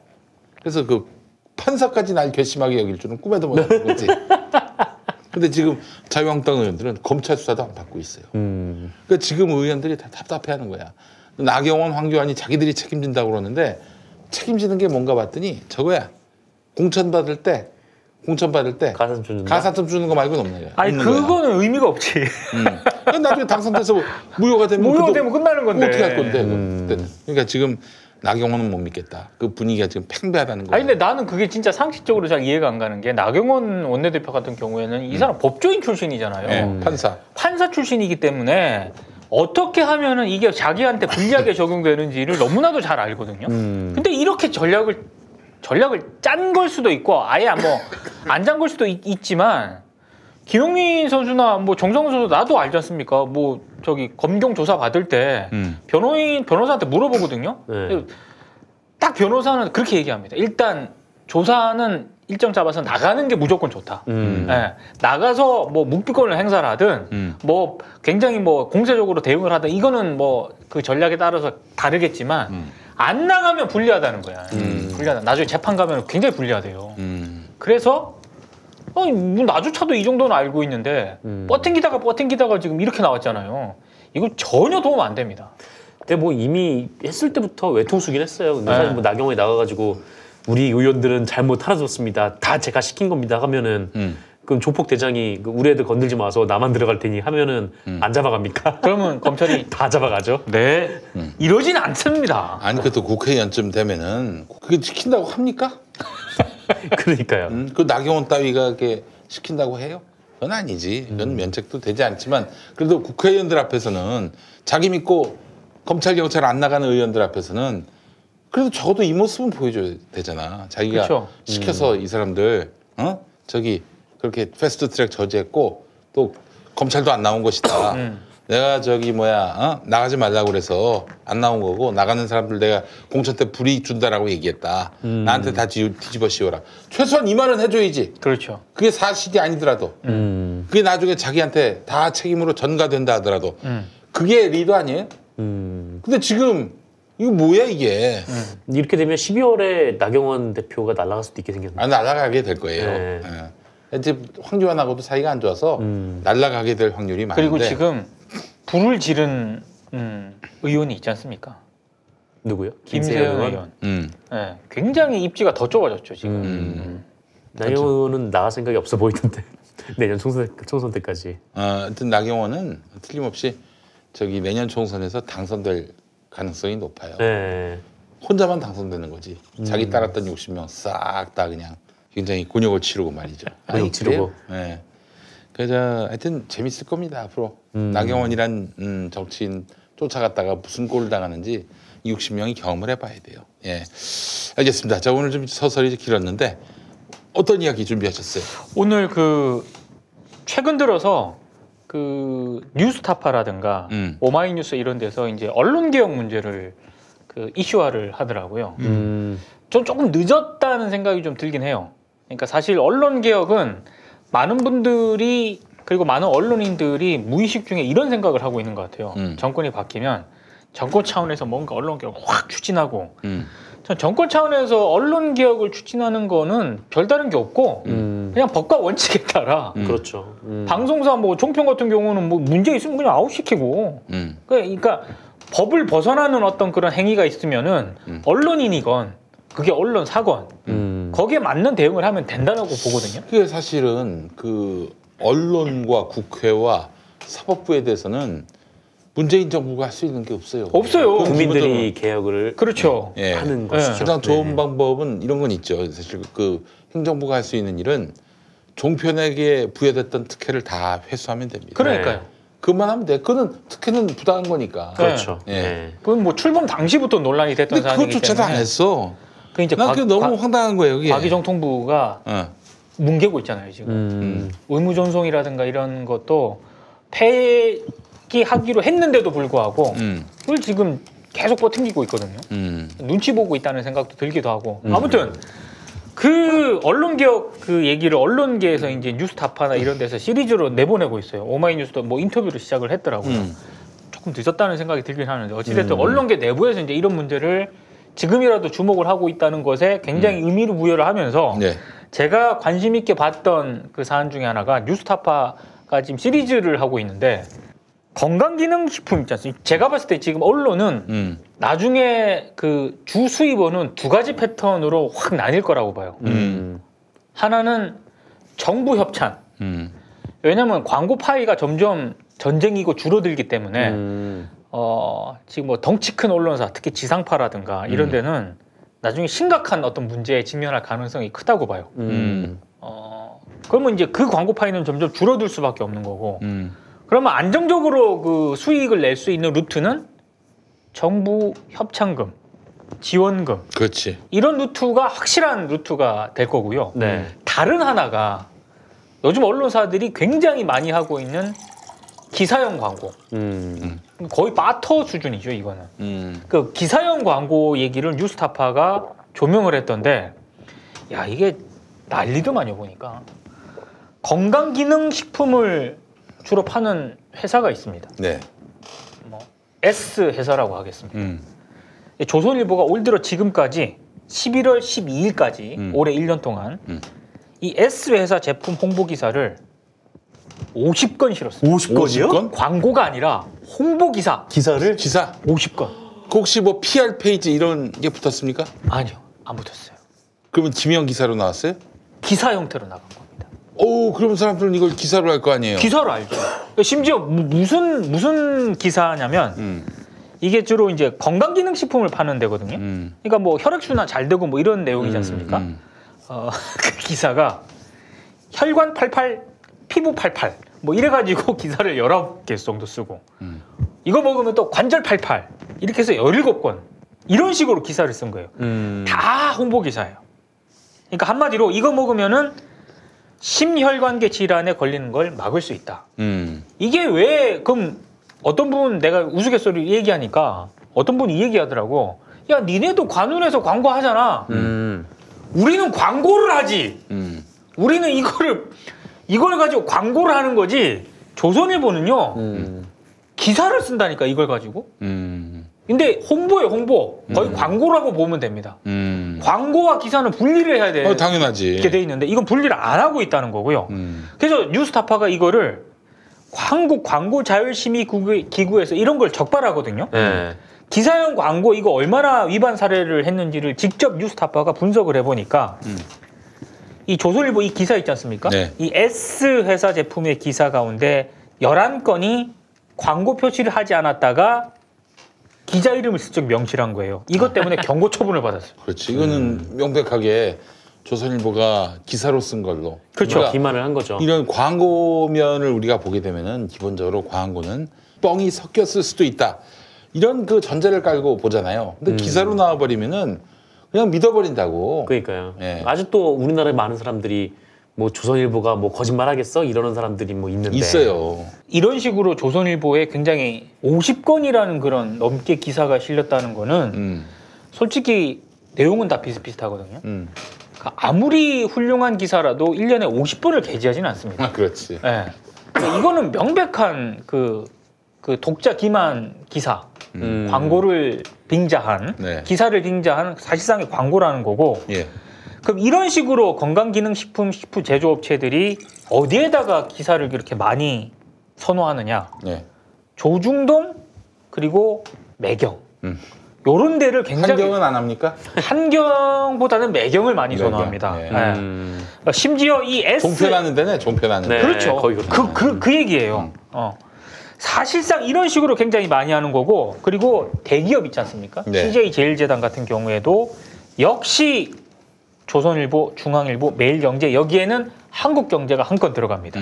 그래서 그 판사까지 날 괘씸하게 여길 줄은 꿈에도 못했던 거지. 근데 지금 자유한국당 의원들은 검찰 수사도 안 받고 있어요. 그러니까 지금 의원들이 다 답답해하는 거야. 나경원, 황교안이 자기들이 책임진다고 그러는데 책임지는 게 뭔가 봤더니 저거야. 공천 받을 때 가산점 주는 거 말고는 없는 거야. 아니 그거는 의미가 없지. 나중에 당선돼서 무효가 되면 끝나는 건데. 어떻게 할 건데? 그러니까 지금 나경원은 못 믿겠다. 그 분위기가 지금 팽배하다는 거야. 아니 근데 나는 그게 진짜 상식적으로 잘 이해가 안 가는 게 나경원 원내대표 같은 경우에는 이 사람 법조인 출신이잖아요. 네, 판사 출신이기 때문에 어떻게 하면은 이게 자기한테 불리하게 적용되는지를 너무나도 잘 알거든요. 근데 이렇게 전략을 짠 걸 수도 있고 아예 뭐 안 짠 걸 수도 있지만 김용민 선수나 뭐 정성훈 선수 나도 알지 않습니까? 뭐 저기 검경 조사 받을 때 변호사한테 물어보거든요. 네. 딱 변호사는 그렇게 얘기합니다. 일단 조사는 일정 잡아서 나가는 게 무조건 좋다. 네. 나가서 뭐 묵비권을 행사를 하든 뭐 굉장히 뭐 공세적으로 대응을 하든 이거는 뭐 그 전략에 따라서 다르겠지만 안 나가면 불리하다는 거야. 불리하다. 나중에 재판 가면 굉장히 불리하대요. 그래서 뭐 나조차도 이 정도는 알고 있는데 버팅기다가 지금 이렇게 나왔잖아요. 이거 전혀 도움 안 됩니다. 근데 뭐 이미 했을 때부터 외통수긴 했어요. 근데 사실 뭐 나경원이 나가가지고 우리 의원들은 잘못 알아줬습니다. 다 제가 시킨 겁니다. 하면은 그럼 조폭 대장이 우리 애들 건들지 마서 나만 들어갈 테니 하면은 안 잡아갑니까? 그러면 검찰이 다 잡아가죠. 네, 이러진 않습니다. 아니 그것도 국회의원쯤 되면은 그게 시킨다고 합니까? 그러니까요. 그 나경원 따위가 이렇게 시킨다고 해요? 그건 아니지. 그건 면책도 되지 않지만 그래도 국회의원들 앞에서는 자기 믿고 검찰 경찰 안 나가는 의원들 앞에서는 그래도 적어도 이 모습은 보여줘야 되잖아. 자기가 그쵸. 시켜서 이 사람들 저기 그렇게 패스트트랙 저지했고 또 검찰도 안 나온 것이다. 내가 저기 나가지 말라고 그래서 안 나온 거고 나가는 사람들 내가 공천 때 불이익 준다라고 얘기했다. 나한테 다 뒤집어 씌워라. 최소한 이 말은 해줘야지. 그렇죠. 그게 사실이 아니더라도 그게 나중에 자기한테 다 책임으로 전가된다 하더라도 그게 리더 아니에요? 근데 지금 이거 뭐야 이게? 이렇게 되면 12월에 나경원 대표가 날아갈 수도 있게 생겼는데. 날아가게 될 거예요. 네. 이제 황교안하고도 사이가 안 좋아서 날아가게 될 확률이 많은데. 그리고 지금 불을 지른 의원이 있지 않습니까? 누구요? 김세현 의원. 네, 굉장히 입지가 더 좁아졌죠 지금. 나경원은 나갈 생각이 없어 보이던데 내년 총선 때까지. 하여튼 나경원은 틀림없이 저기 내년 총선에서 당선될 가능성이 높아요. 네. 혼자만 당선되는 거지. 자기 따랐던 60명 싹 다 그냥 굉장히 곤욕을 치르고 말이죠. 곤욕 치르고. 네. 그래서 하여튼 재밌을 겁니다 앞으로. 나경원이란 정치인 쫓아갔다가 무슨 꼴을 당하는지 60명이 경험을 해봐야 돼요. 예, 알겠습니다. 자 오늘 좀 서설이 길었는데 어떤 이야기 준비하셨어요? 오늘 그 최근 들어서 그 뉴스타파라든가 오마이뉴스 이런 데서 이제 언론 개혁 문제를 그 이슈화를 하더라고요. 전 조금 늦었다는 생각이 좀 들긴 해요. 그러니까 사실 언론 개혁은 많은 분들이 그리고 많은 언론인들이 무의식 중에 이런 생각을 하고 있는 것 같아요. 정권이 바뀌면 정권 차원에서 뭔가 언론 개혁을 확 추진하고 전 정권 차원에서 언론 개혁을 추진하는 거는 별다른 게 없고 그냥 법과 원칙에 따라 그렇죠. 방송사 뭐 종편 같은 경우는 뭐 문제 있으면 그냥 아웃시키고 그러니까 법을 벗어나는 어떤 그런 행위가 있으면은 언론인이건 그게 언론사건 거기에 맞는 대응을 하면 된다고 보거든요. 그게 사실은 그 언론과 국회와 사법부에 대해서는 문재인 정부가 할 수 있는 게 없어요. 없어요. 국민들이 개혁을 그렇죠. 하는 것이죠. 가장 좋은 방법은 이런 건 있죠. 사실 그 행정부가 할 수 있는 일은 종편에게 부여됐던 특혜를 다 회수하면 됩니다. 그러니까요. 그것만 하면 돼. 그거는 특혜는 부당한 거니까. 그렇죠. 그건 뭐 출범 당시부터 논란이 됐던 사안이기 때문에. 그것조차도 안 했어. 그 이제 난 그게 너무 황당한 거예요. 그게. 과기정통부가 뭉개고 있잖아요 지금. 의무전송이라든가 이런 것도 폐기하기로 했는데도 불구하고 그걸 지금 계속 버팅기고 있거든요. 눈치 보고 있다는 생각도 들기도 하고. 아무튼 그 언론개혁 그 얘기를 언론계에서 이제 뉴스타파나 이런 데서 시리즈로 내보내고 있어요. 오마이뉴스도 뭐 인터뷰를 시작을 했더라고요. 조금 늦었다는 생각이 들긴 하는데 어찌됐든 언론계 내부에서 이제 이런 문제를 지금이라도 주목을 하고 있다는 것에 굉장히 의미를 부여를 하면서 제가 관심 있게 봤던 그 사안 중에 하나가 뉴스타파가 지금 시리즈를 하고 있는데 건강기능식품 있지 않습니까? 제가 봤을 때 지금 언론은 나중에 그 주 수입원은 두 가지 패턴으로 확 나뉠 거라고 봐요. 하나는 정부 협찬. 왜냐하면 광고 파이가 점점 전쟁이고 줄어들기 때문에 지금 뭐 덩치 큰 언론사, 특히 지상파라든가 이런 데는 나중에 심각한 어떤 문제에 직면할 가능성이 크다고 봐요. 그러면 이제 그 광고 파이는 점점 줄어들 수밖에 없는 거고 그러면 안정적으로 그 수익을 낼 수 있는 루트는 정부 협찬금, 지원금. 그렇지. 이런 루트가 확실한 루트가 될 거고요. 네. 다른 하나가 요즘 언론사들이 굉장히 많이 하고 있는 기사형 광고. 거의 바터 수준이죠, 이거는. 그 기사형 광고 얘기를 뉴스타파가 조명을 했던데, 야, 이게 난리더만요, 보니까. 건강기능식품을 주로 파는 회사가 있습니다. 네. 뭐 S 회사라고 하겠습니다. 조선일보가 올 들어 지금까지 11월 12일까지 올해 1년 동안 이 S 회사 제품 홍보 기사를 50건 실었어요. 50건이요? 광고가 아니라 홍보 기사. 기사? 50건. 혹시 뭐 PR 페이지 이런 게 붙었습니까? 아니요. 안 붙었어요. 그러면 지명 기사로 나왔어요? 기사 형태로 나간 겁니다. 오, 그러면 사람들은 이걸 기사로 할 거 아니에요? 기사로 알죠. 심지어 무슨 기사냐면 이게 주로 이제 건강기능식품을 파는 데거든요. 그러니까 뭐 혈액순환 잘 되고 뭐 이런 내용이지 않습니까? 그 기사가 혈관 88, 피부 88 뭐 이래가지고 기사를 19개 정도 쓰고 이거 먹으면 또 관절 88 이렇게 해서 17건 이런 식으로 기사를 쓴 거예요. 다 홍보 기사예요. 그러니까 한마디로 이거 먹으면은 심혈관계 질환에 걸리는 걸 막을 수 있다. 이게 왜 그럼 어떤 분 내가 우스갯소리 얘기하니까 어떤 분이 이 얘기하더라고. 야, 니네도 관훈에서 광고하잖아. 우리는 광고를 하지. 우리는 이걸 가지고 광고를 하는 거지. 조선일보는요. 기사를 쓴다니까 이걸 가지고. 근데 홍보예요, 홍보. 거의 광고라고 보면 됩니다. 광고와 기사는 분리를 해야 돼. 당연하지. 이렇게 돼 있는데 이건 분리를 안 하고 있다는 거고요. 그래서 뉴스타파가 이거를 한국 광고 자율심의 기구에서 이런 걸 적발하거든요. 기사형 광고 이거 얼마나 위반 사례를 했는지를 직접 뉴스타파가 분석을 해보니까 이 조선일보 이 기사 있지 않습니까? 네. 이 S 회사 제품의 기사 가운데 11건이 광고 표시를 하지 않았다가 기자 이름을 슬쩍 명시한 거예요. 이것 때문에 경고 처분을 받았어요. 그렇지. 이거는 명백하게 조선일보가 기사로 쓴 걸로. 그렇죠. 그러니까 기만을 한 거죠. 이런 광고면을 우리가 보게 되면은 기본적으로 광고는 뻥이 섞였을 수도 있다. 이런 그 전제를 깔고 보잖아요. 근데 기사로 나와버리면은 그냥 믿어버린다고. 그러니까요. 네. 아직도 우리나라에 많은 사람들이 뭐 조선일보가 뭐 거짓말하겠어 이러는 사람들이 뭐 있는데 있어요. 이런 식으로 조선일보에 굉장히 50건이라는 그런 넘게 기사가 실렸다는 거는 솔직히 내용은 다 비슷비슷하거든요. 그러니까 아무리 훌륭한 기사라도 1년에 50번을 게재하지는 않습니다. 아, 그렇지. 네. 그러니까 이거는 명백한 그 독자 기만 기사, 광고를 빙자한, 네. 기사를 빙자한 사실상의 광고라는 거고. 예. 그럼 이런 식으로 건강기능식품 제조업체들이 어디에다가 기사를 이렇게 많이 선호하느냐? 네. 조중동 그리고 매경. 요런 데를 굉장히 한경은 안 합니까? 한경보다는 매경을 많이 선호합니다. 네. 네. 그러니까 심지어 이 S 종편하는 데네, 종편하는 데. 네, 그렇죠. 거의 그 얘기예요. 사실상 이런 식으로 굉장히 많이 하는 거고, 그리고 대기업 있지 않습니까? 네. CJ제일제당 같은 경우에도 역시 조선일보, 중앙일보, 매일경제 여기에는 한국경제가 한 건 들어갑니다.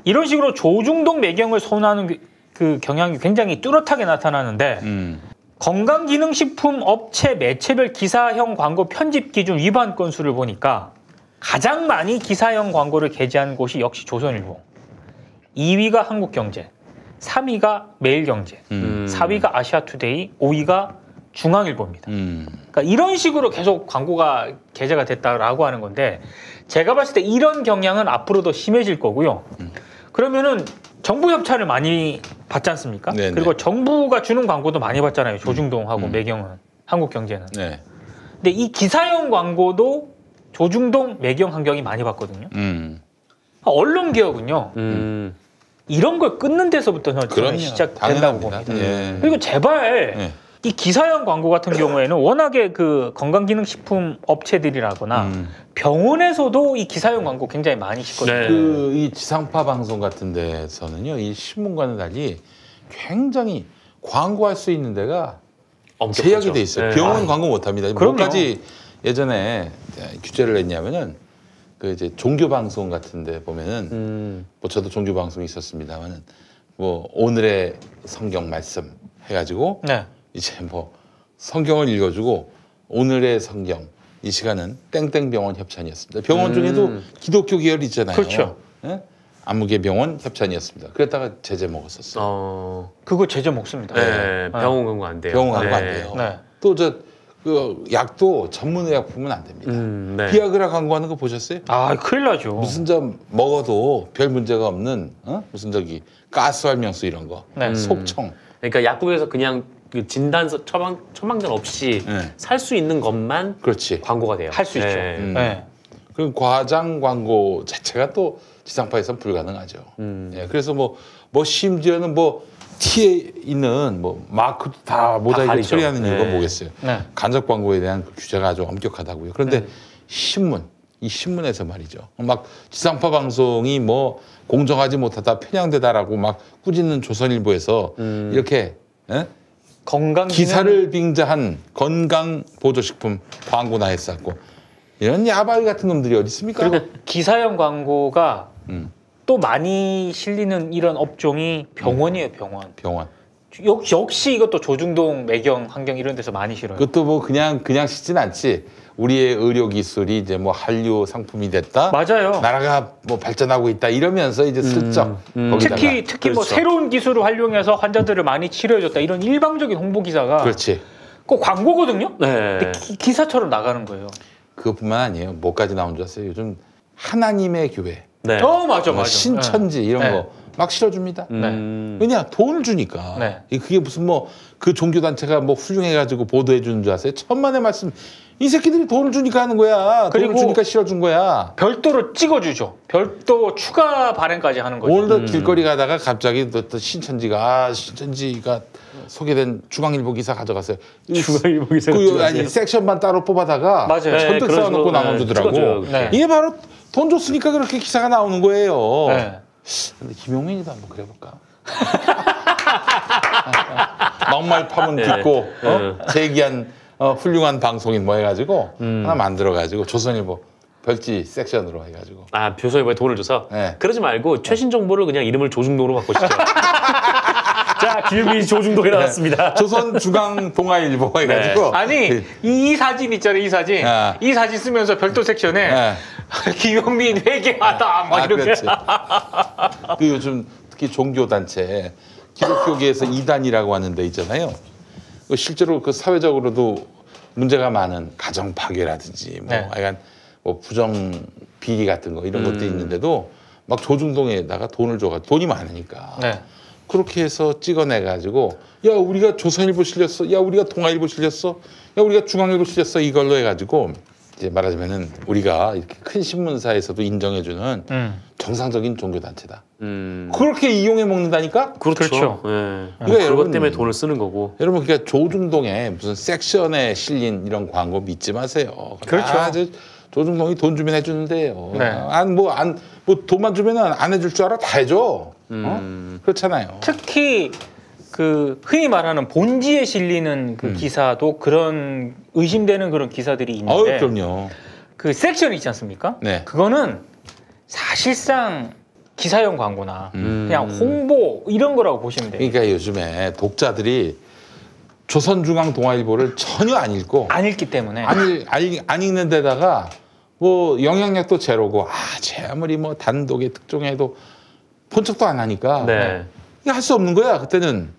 이런 식으로 조중동 매경을 선호하는 그 경향이 굉장히 뚜렷하게 나타나는데 건강기능식품 업체 매체별 기사형 광고 편집 기준 위반 건수를 보니까 가장 많이 기사형 광고를 게재한 곳이 역시 조선일보, 2위가 한국경제, 3위가 매일경제, 4위가 아시아투데이, 5위가 중앙일보입니다. 그러니까 이런 식으로 계속 광고가 게재가 됐다라고 하는 건데 제가 봤을 때 이런 경향은 앞으로 더 심해질 거고요. 그러면은 정부 협찬을 많이 받지 않습니까? 네네. 그리고 정부가 주는 광고도 많이 받잖아요. 조중동하고 매경은, 한국경제는. 네. 근데 이 기사형 광고도 조중동, 매경, 한경이 많이 받거든요. 언론 개혁은요. 이런 걸 끊는 데서부터 저는 시작된다고 봅니다. 예. 그리고 제발 이 기사형 광고 같은 경우에는 워낙에 그 건강기능식품 업체들이라거나 병원에서도 이 기사형 광고 굉장히 많이 싣거든요. 네. 그 이 지상파 방송 같은 데서는요, 이 신문과는 달리 굉장히 광고할 수 있는 데가 제약이 돼 있어요. 네. 병원 광고 못 합니다. 뭐까지 예전에 규제를 했냐면은 그 이제 종교 방송 같은 데 보면은 뭐 저도 종교 방송이 있었습니다만은 뭐 오늘의 성경 말씀 해가지고 네. 이제 뭐 성경을 읽어주고 오늘의 성경 이 시간은 땡땡병원 협찬이었습니다. 병원 중에도 기독교 계열 있잖아요. 그렇죠. 예? 안무개 병원 협찬이었습니다. 그랬다가 제재 먹었었어요. 그거 제재 먹습니다. 네, 병원 광고 안 돼요. 병원 광고 안 돼요. 네. 또 그 약도 전문의약품은 안 됩니다. 네. 비아그라 광고하는 거 보셨어요? 아, 큰일 나죠. 무슨 점 먹어도 별 문제가 없는 무슨 가스활명수 이런 거, 네. 속청. 그러니까 약국에서 그냥 그 진단서 처방전 없이 네. 살 수 있는 것만 그렇지. 광고가 돼요. 할 수 있죠. 네. 그럼 과장 광고 자체가 또 지상파에서는 불가능하죠. 예, 그래서 뭐 심지어는 뭐 티에 있는 뭐 마크도 다 모자이크 처리하는 이유가 뭐겠어요. 네. 간접 광고에 대한 그 규제가 아주 엄격하다고요. 그런데 이 신문에서 말이죠. 막 지상파 방송이 뭐 공정하지 못하다 편향되다라고 막 꾸짖는 조선일보에서 이렇게 건강 기사를 빙자한 건강 보조식품 광고나 했었고 이런 야바이 같은 놈들이 어디 있습니까? 그리고 기사형 광고가 또 많이 실리는 이런 업종이 병원이에요, 병원. 역시 이것도 조중동, 매경, 환경 이런 데서 많이 실어요. 그것도 뭐 그냥 씻진 않지. 우리의 의료 기술이 이제 뭐 한류 상품이 됐다. 맞아요. 나라가 뭐 발전하고 있다 이러면서 이제 슬쩍 거기다가 특히 그렇죠. 뭐 새로운 기술을 활용해서 환자들을 많이 치료해줬다 이런 일방적인 홍보 기사가 그렇지. 꼭 광고거든요. 네. 근데 기사처럼 나가는 거예요. 그것뿐만 아니에요. 뭐까지 나온 줄 아세요? 요즘 하나님의 교회, 네. 맞아. 신천지 이런 네. 거 막 실어줍니다. 네. 왜냐 돈을 주니까. 네. 그게 무슨 뭐 그 종교 단체가 뭐 훌륭해가지고 보도해 주는 줄 아세요? 천만의 말씀. 이 새끼들이 돈을 주니까 하는 거야. 그리고 돈을 주니까 실어준 거야. 별도로 찍어주죠. 별도 추가 발행까지 하는 거죠. 오늘도 길거리 가다가 갑자기 또 신천지가 소개된 중앙일보 기사 가져갔어요. 중앙일보 기사 아니 섹션만 따로 뽑아다가 맞아요. 전득 쌓아놓고 나눠주더라고. 네. 이게 바로 돈 줬으니까 그렇게 기사가 나오는 거예요. 네. 근데 김용민이도 한번 그래볼까? 막말 파문 듣고 제기한 훌륭한 방송인 뭐 해가지고 하나 만들어가지고 조선일보 별지 섹션으로 해가지고 조선일보에 돈을 줘서 네. 그러지 말고 최신 정보를 그냥 이름을 조중동으로 바꾸시죠. 자, 김용민이 조중동에 나왔습니다. 조선중앙동아일보 해가지고 아니 이 사진 있잖아요. 이 사진. 이 사진 쓰면서 별도 섹션에 김용민 회개하다 막 이렇게. 그렇지. 그 요즘 특히 종교단체 기독교계에서 이단이라고 하는 데 있잖아요. 실제로 그 사회적으로도 문제가 많은 가정 파괴라든지 뭐 약간 뭐 부정 비리 같은 거 이런 것도 있는데도 막 조중동에다가 돈을 줘가지고 돈이 많으니까 그렇게 해서 찍어내가지고 야 우리가 조선일보 실렸어, 야 우리가 동아일보 실렸어, 야 우리가 중앙일보 실렸어 이걸로 해가지고 이제 말하자면은 우리가 이렇게 큰 신문사에서도 인정해주는 정상적인 종교단체다. 그렇게 이용해 먹는다니까? 그렇죠. 그러니까 그것 때문에 돈을 쓰는 거고. 여러분 그러니까 조중동에 무슨 섹션에 실린 이런 광고 믿지 마세요. 그렇죠. 조중동이 돈 주면 해주는데요. 뭐 돈만 주면은 안 해줄 줄 알아? 다 해줘. 그렇잖아요. 특히 그 흔히 말하는 본지에 실리는 그 기사도 그런 의심되는 그런 기사들이 있는데. 그럼요. 그 섹션이 있지 않습니까? 네. 그거는 사실상 기사용 광고나 그냥 홍보 이런 거라고 보시면 돼요. 그러니까 요즘에 독자들이 조선중앙동아일보를 전혀 안 읽고 안 읽기 때문에 안 읽는 데다가 뭐 영향력도 제로고 제 아무리 뭐 단독에 특종해도 본 척도 안 하니까 이게 할 수 없는 거야. 그때는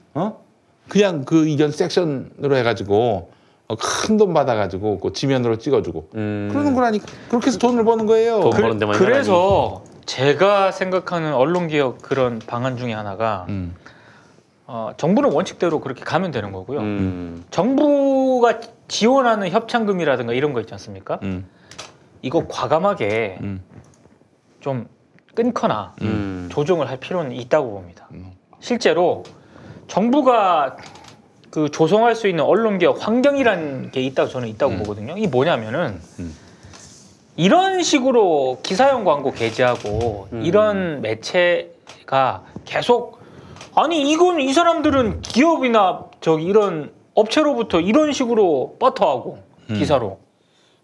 그냥 그 이견 섹션으로 해가지고 큰 돈 받아가지고 그 지면으로 찍어주고 그러는 거라니까. 그렇게 해서 돈을 버는 거예요. 돈 버는 데만 그래서 제가 생각하는 언론개혁 그런 방안 중에 하나가 정부는 원칙대로 그렇게 가면 되는 거고요. 정부가 지원하는 협찬금이라든가 이런 거 있지 않습니까? 이거 과감하게 좀 끊거나 조정을 할 필요는 있다고 봅니다. 실제로 정부가 그 조성할 수 있는 언론개혁 환경이라는 게 저는 있다고 보거든요. 이게 뭐냐면은 이런 식으로 기사용 광고 게재하고 이런 매체가 계속 이건 이 사람들은 기업이나 이런 업체로부터 이런 식으로 버터하고 기사로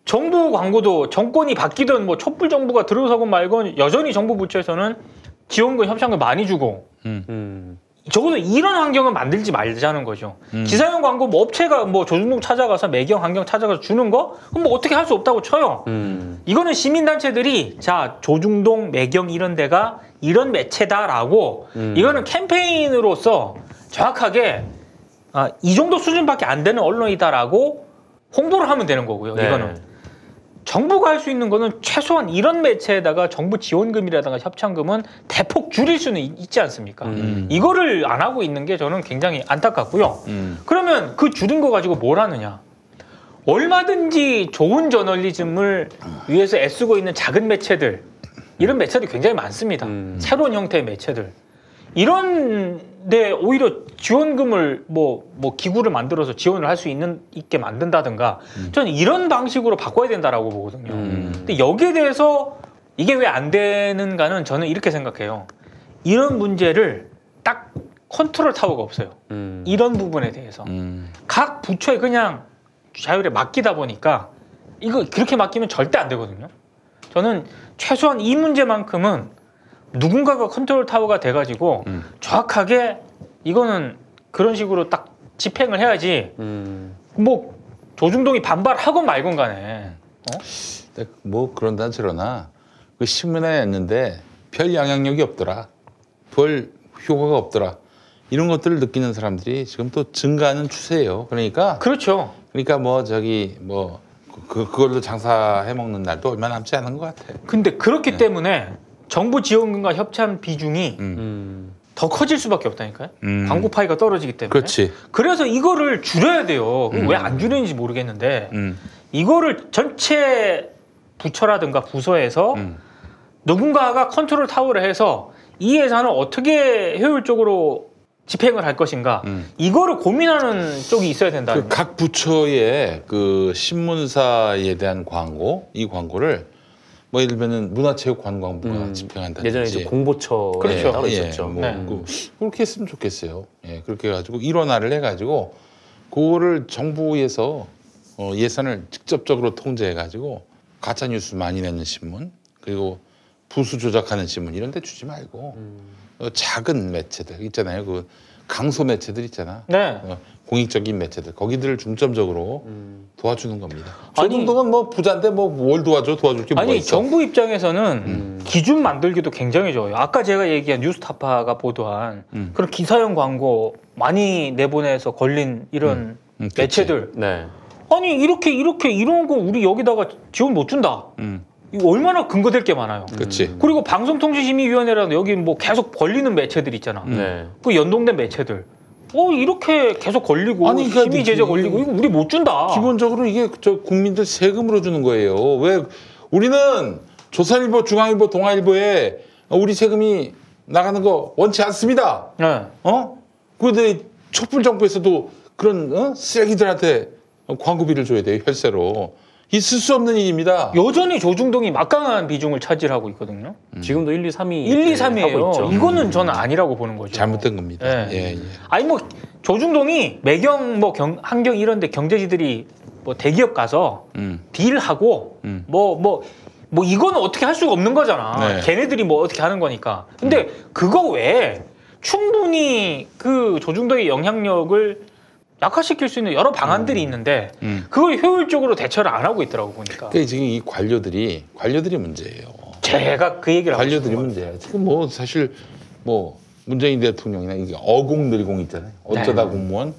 정부 광고도 정권이 바뀌든 뭐 촛불 정부가 들어서건 말건 여전히 정부 부처에서는 지원금 협찬금 많이 주고 적어도 이런 환경은 만들지 말자는 거죠. 기사용 광고 뭐 업체가 뭐 조중동 찾아가서 매경 환경 찾아가서 주는 거 그럼 뭐 어떻게 할 수 없다고 쳐요. 이거는 시민단체들이 자 조중동 매경 이런 데가 이런 매체다라고 이거는 캠페인으로서 정확하게 이 정도 수준밖에 안 되는 언론이다라고 홍보를 하면 되는 거고요. 네. 이거는 정부가 할 수 있는 거는 최소한 이런 매체에다가 정부 지원금이라든가 협찬금은 대폭 줄일 수는 있지 않습니까? 이거를 안 하고 있는 게 저는 굉장히 안타깝고요. 그러면 그 줄인 거 가지고 뭘 하느냐? 얼마든지 좋은 저널리즘을 위해서 애쓰고 있는 작은 매체들, 이런 매체들이 굉장히 많습니다. 새로운 형태의 매체들. 이런데 오히려 지원금을 뭐 기구를 만들어서 지원을 할 수 있게 만든다든가 저는 이런 방식으로 바꿔야 된다라고 보거든요. 근데 여기에 대해서 이게 왜 안 되는가는 저는 이렇게 생각해요. 이런 문제를 딱 컨트롤 타워가 없어요. 이런 부분에 대해서 각 부처에 그냥 자율에 맡기다 보니까 이거 그렇게 맡기면 절대 안 되거든요. 저는 최소한 이 문제만큼은 누군가가 컨트롤 타워가 돼가지고 정확하게 이거는 그런 식으로 딱 집행을 해야지 뭐 조중동이 반발하건 말건 간에 뭐 그런다 저러나 그 신문에 냈는데 별 영향력이 없더라, 별 효과가 없더라, 이런 것들을 느끼는 사람들이 지금 또 증가하는 추세예요. 그러니까 그렇죠. 그러니까 뭐 저기 뭐 그걸로 장사해 먹는 날도 얼마 남지 않은 것 같아. 근데 그렇기 때문에 정부 지원금과 협찬 비중이 더 커질 수밖에 없다니까요. 광고 파이가 떨어지기 때문에. 그렇지. 그래서 이거를 줄여야 돼요. 왜 안 줄이는지 모르겠는데 이거를 전체 부처라든가 부서에서 누군가가 컨트롤 타워를 해서 이 예산을 어떻게 효율적으로 집행을 할 것인가 이거를 고민하는 쪽이 있어야 된다. 각 부처의 그 신문사에 대한 광고, 이 광고를 뭐 예를 들면은 문화체육관광부가 집행한다든지 예전에 이제 공보처 그렇죠. 따로 있었죠. 그렇게 했으면 좋겠어요. 예, 그렇게 해가지고 일원화를 해가지고 그거를 정부에서 예산을 직접적으로 통제해가지고 가짜 뉴스 많이 내는 신문 그리고 부수 조작하는 신문 이런 데 주지 말고 작은 매체들 있잖아요. 그 강소 매체들 있잖아. 네. 공익적인 매체들 거기들을 중점적으로 도와주는 겁니다. 조중동은 뭐 부자인데 뭐 뭘 도와줄 게 뭐가 있어? 정부 입장에서는 기준 만들기도 굉장히 좋아요. 아까 제가 얘기한 뉴스타파가 보도한 그런 기사형 광고 많이 내보내서 걸린 이런 매체들. 네. 아니 이렇게 이런 거 우리 여기다가 지원 못 준다. 이거 얼마나 근거될 게 많아요. 그렇지. 그리고 방송통신심의위원회라는 여기 뭐 계속 걸리는 매체들 있잖아. 네. 그 연동된 매체들. 이렇게 계속 걸리고 아니, 그러니까 심의 제재 걸리고 이거 우리 못 준다. 기본적으로 이게 저 국민들 세금으로 주는 거예요. 왜 우리는 조선일보, 중앙일보, 동아일보에 우리 세금이 나가는 거 원치 않습니다. 네. 그런데 촛불 정부에서도 그런 쓰레기들한테 광고비를 줘야 돼요. 혈세로. 있을 수 없는 일입니다. 여전히 조중동이 막강한 비중을 차지하고 있거든요. 지금도 1, 2, 3위 1, 2, 3위에요. 하고 있죠. 이거는 저는 아니라고 보는 거죠. 잘못된 겁니다. 네. 예. 아니 뭐 조중동이 매경 뭐 한경 이런데 경제지들이 뭐 대기업 가서 딜하고 뭐 이거는 어떻게 할 수가 없는 거잖아. 네. 걔네들이 뭐 어떻게 하는 거니까. 근데 그거 외에 충분히 그 조중동의 영향력을 약화시킬 수 있는 여러 방안들이 있는데 그걸 효율적으로 대처를 안 하고 있더라고 보니까. 그러니까 지금 이 관료들이 문제예요. 제가 그 얘기를 하고 관료들이 문제예요. 지금 뭐 사실 뭐 문재인 대통령이나 이게 어공늘공 있잖아요. 어쩌다 네. 공무원,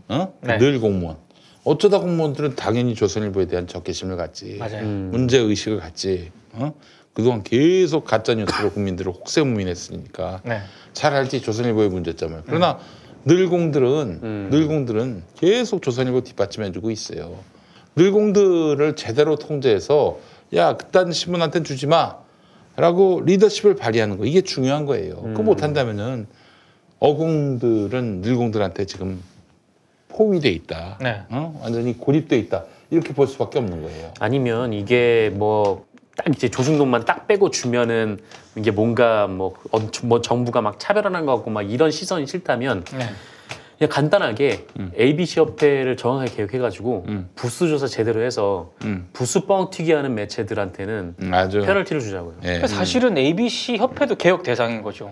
네. 늘 공무원. 어쩌다 공무원들은 당연히 조선일보에 대한 적개심을 갖지. 맞아요. 문제 의식을 갖지. 그동안 계속 가짜 뉴스로 국민들을 혹세무민했으니까 네. 잘 알지 조선일보의 문제점을. 그러나 늘공들은 계속 조선일보 뒷받침해주고 있어요. 늘공들을 제대로 통제해서 야 그딴 신문한테는 주지 마라고 리더십을 발휘하는 거 이게 중요한 거예요. 그거 못한다면은 어공들은 늘공들한테 지금 포위돼 있다. 네. 완전히 고립돼 있다. 이렇게 볼 수밖에 없는 거예요. 아니면 이게 뭐 딱 이제 조중동만 딱 빼고 주면은 이게 뭔가 뭐 정부가 막 차별하는 거 같고 막 이런 시선이 싫다면 네. 그냥 간단하게 ABC 협회를 정확하게 계획해가지고 부수 조사 제대로 해서 부수 뻥튀기 하는 매체들한테는 아주 페널티를 주자고요. 예. 사실은 ABC 협회도 개혁 대상인 거죠.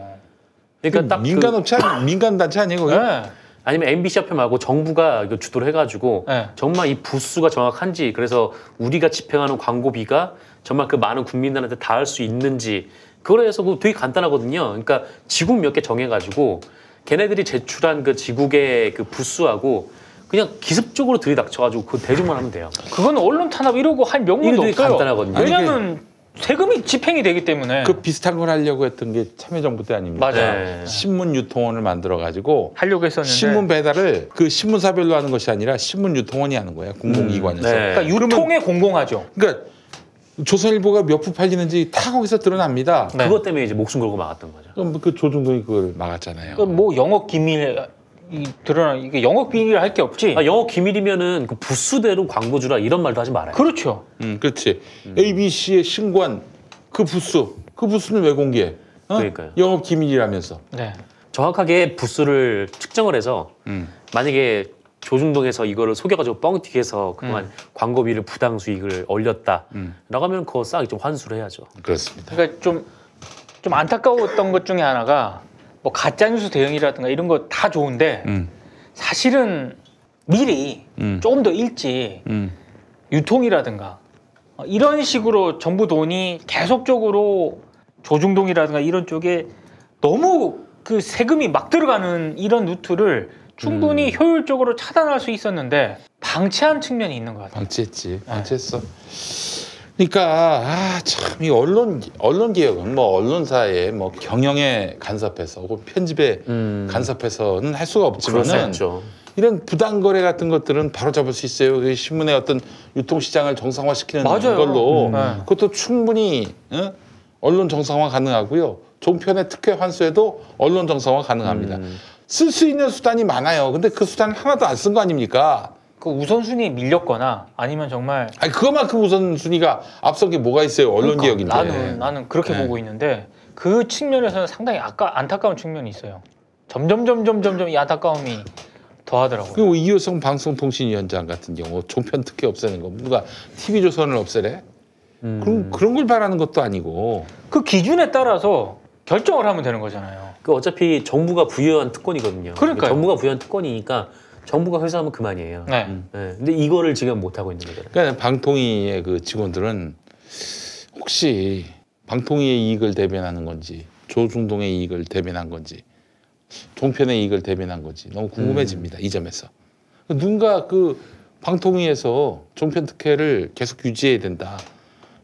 그러니까 딱 민간 업체 민간 단체 아니에요, 거기? 네. 아니면 MBC 협회 말고 정부가 이거 주도를 해가지고 네. 정말 이 부수가 정확한지 그래서 우리가 집행하는 광고비가 정말 그 많은 국민들한테 닿을 수 있는지 그거에 대해서 되게 간단하거든요. 그러니까 지국 몇 개 정해가지고 걔네들이 제출한 그 지국의 그 부수하고 그냥 기습적으로 들이닥쳐가지고 그 대중만 하면 돼요. 그건 언론 탄압 이러고 할 명분도 되게 없어요. 간단하거든요. 왜냐하면 세금이 집행이 되기 때문에. 그 비슷한 걸 하려고 했던 게 참여정부 때 아닙니까? 맞아요. 네. 신문 유통원을 만들어 가지고 하려고 했었는데. 신문 배달을 그 신문사별로 하는 것이 아니라 신문 유통원이 하는 거야, 공공기관에서. 네. 그러니까 유통에 공공하죠. 그러니까 조선일보가 몇 부 팔리는지 다 거기서 드러납니다. 네. 그것 때문에 이제 목숨 걸고 막았던 거죠. 그럼 그 조중동이 그걸 막았잖아요. 그러니까 뭐 영업 기밀 드러나 이게 영업 비밀 할 게 없지. 아, 영업 기밀이면은 그 부수대로 광고 주라 이런 말도 하지 말아요. 그렇죠. 그렇지. ABC에 신고한 그 부수는 왜 공개해? 그러니까요. 영업 기밀이라면서. 네. 정확하게 부수를 측정을 해서 만약에 조중동에서 이거를 속여가지고 뻥튀기해서 그동안 광고비를 부당 수익을 올렸다라고 하면 그거 싹 좀 환수를 해야죠. 그렇습니다. 그러니까 좀 안타까웠던 것 중에 하나가 뭐 가짜뉴스 대응이라든가 이런 거 다 좋은데 사실은 미리 조금 더 일찍 유통이라든가 이런 식으로 정부 돈이 계속적으로 조중동이라든가 이런 쪽에 너무 그 세금이 막 들어가는 이런 루트를 충분히 효율적으로 차단할 수 있었는데 방치한 측면이 있는 것 같아요. 방치했어. 그러니까 참 이 언론 개혁은 뭐 언론사의 뭐 경영에 간섭해서 혹은 편집에 간섭해서는 할 수가 없지만은 이런 부당 거래 같은 것들은 바로 잡을 수 있어요. 그 신문의 어떤 유통 시장을 정상화시키는 맞아요. 걸로 네. 그것도 충분히 언론 정상화 가능하고요. 종편의 특혜 환수에도 언론 정상화 가능합니다. 쓸 수 있는 수단이 많아요. 근데 그 수단 하나도 안 쓴 거 아닙니까? 그 우선순위에 밀렸거나 아니면 정말 아니 그것만큼 우선순위가 앞선 게 뭐가 있어요? 언론 개혁인데. 나는 그렇게 네. 보고 있는데 그 측면에서는 상당히 안타까운 측면이 있어요. 점점 이 안타까움이 더하더라고요. 그리고 이효성 방송통신위원장 같은 경우 종편 특혜 없애는 거 누가 TV조선을 없애래? 그런 걸 바라는 것도 아니고. 그 기준에 따라서 결정을 하면 되는 거잖아요. 그 어차피 정부가 부여한 특권이거든요. 그러니까요. 정부가 부여한 특권이니까 정부가 회수하면 그만이에요. 네. 네. 근데 이거를 지금 못 하고 있는 거죠. 그러니까 방통위의 그 직원들은 혹시 방통위의 이익을 대변하는 건지 조중동의 이익을 대변한 건지 종편의 이익을 대변한 건지 너무 궁금해집니다. 이 점에서. 누군가 그 방통위에서 종편 특혜를 계속 유지해야 된다.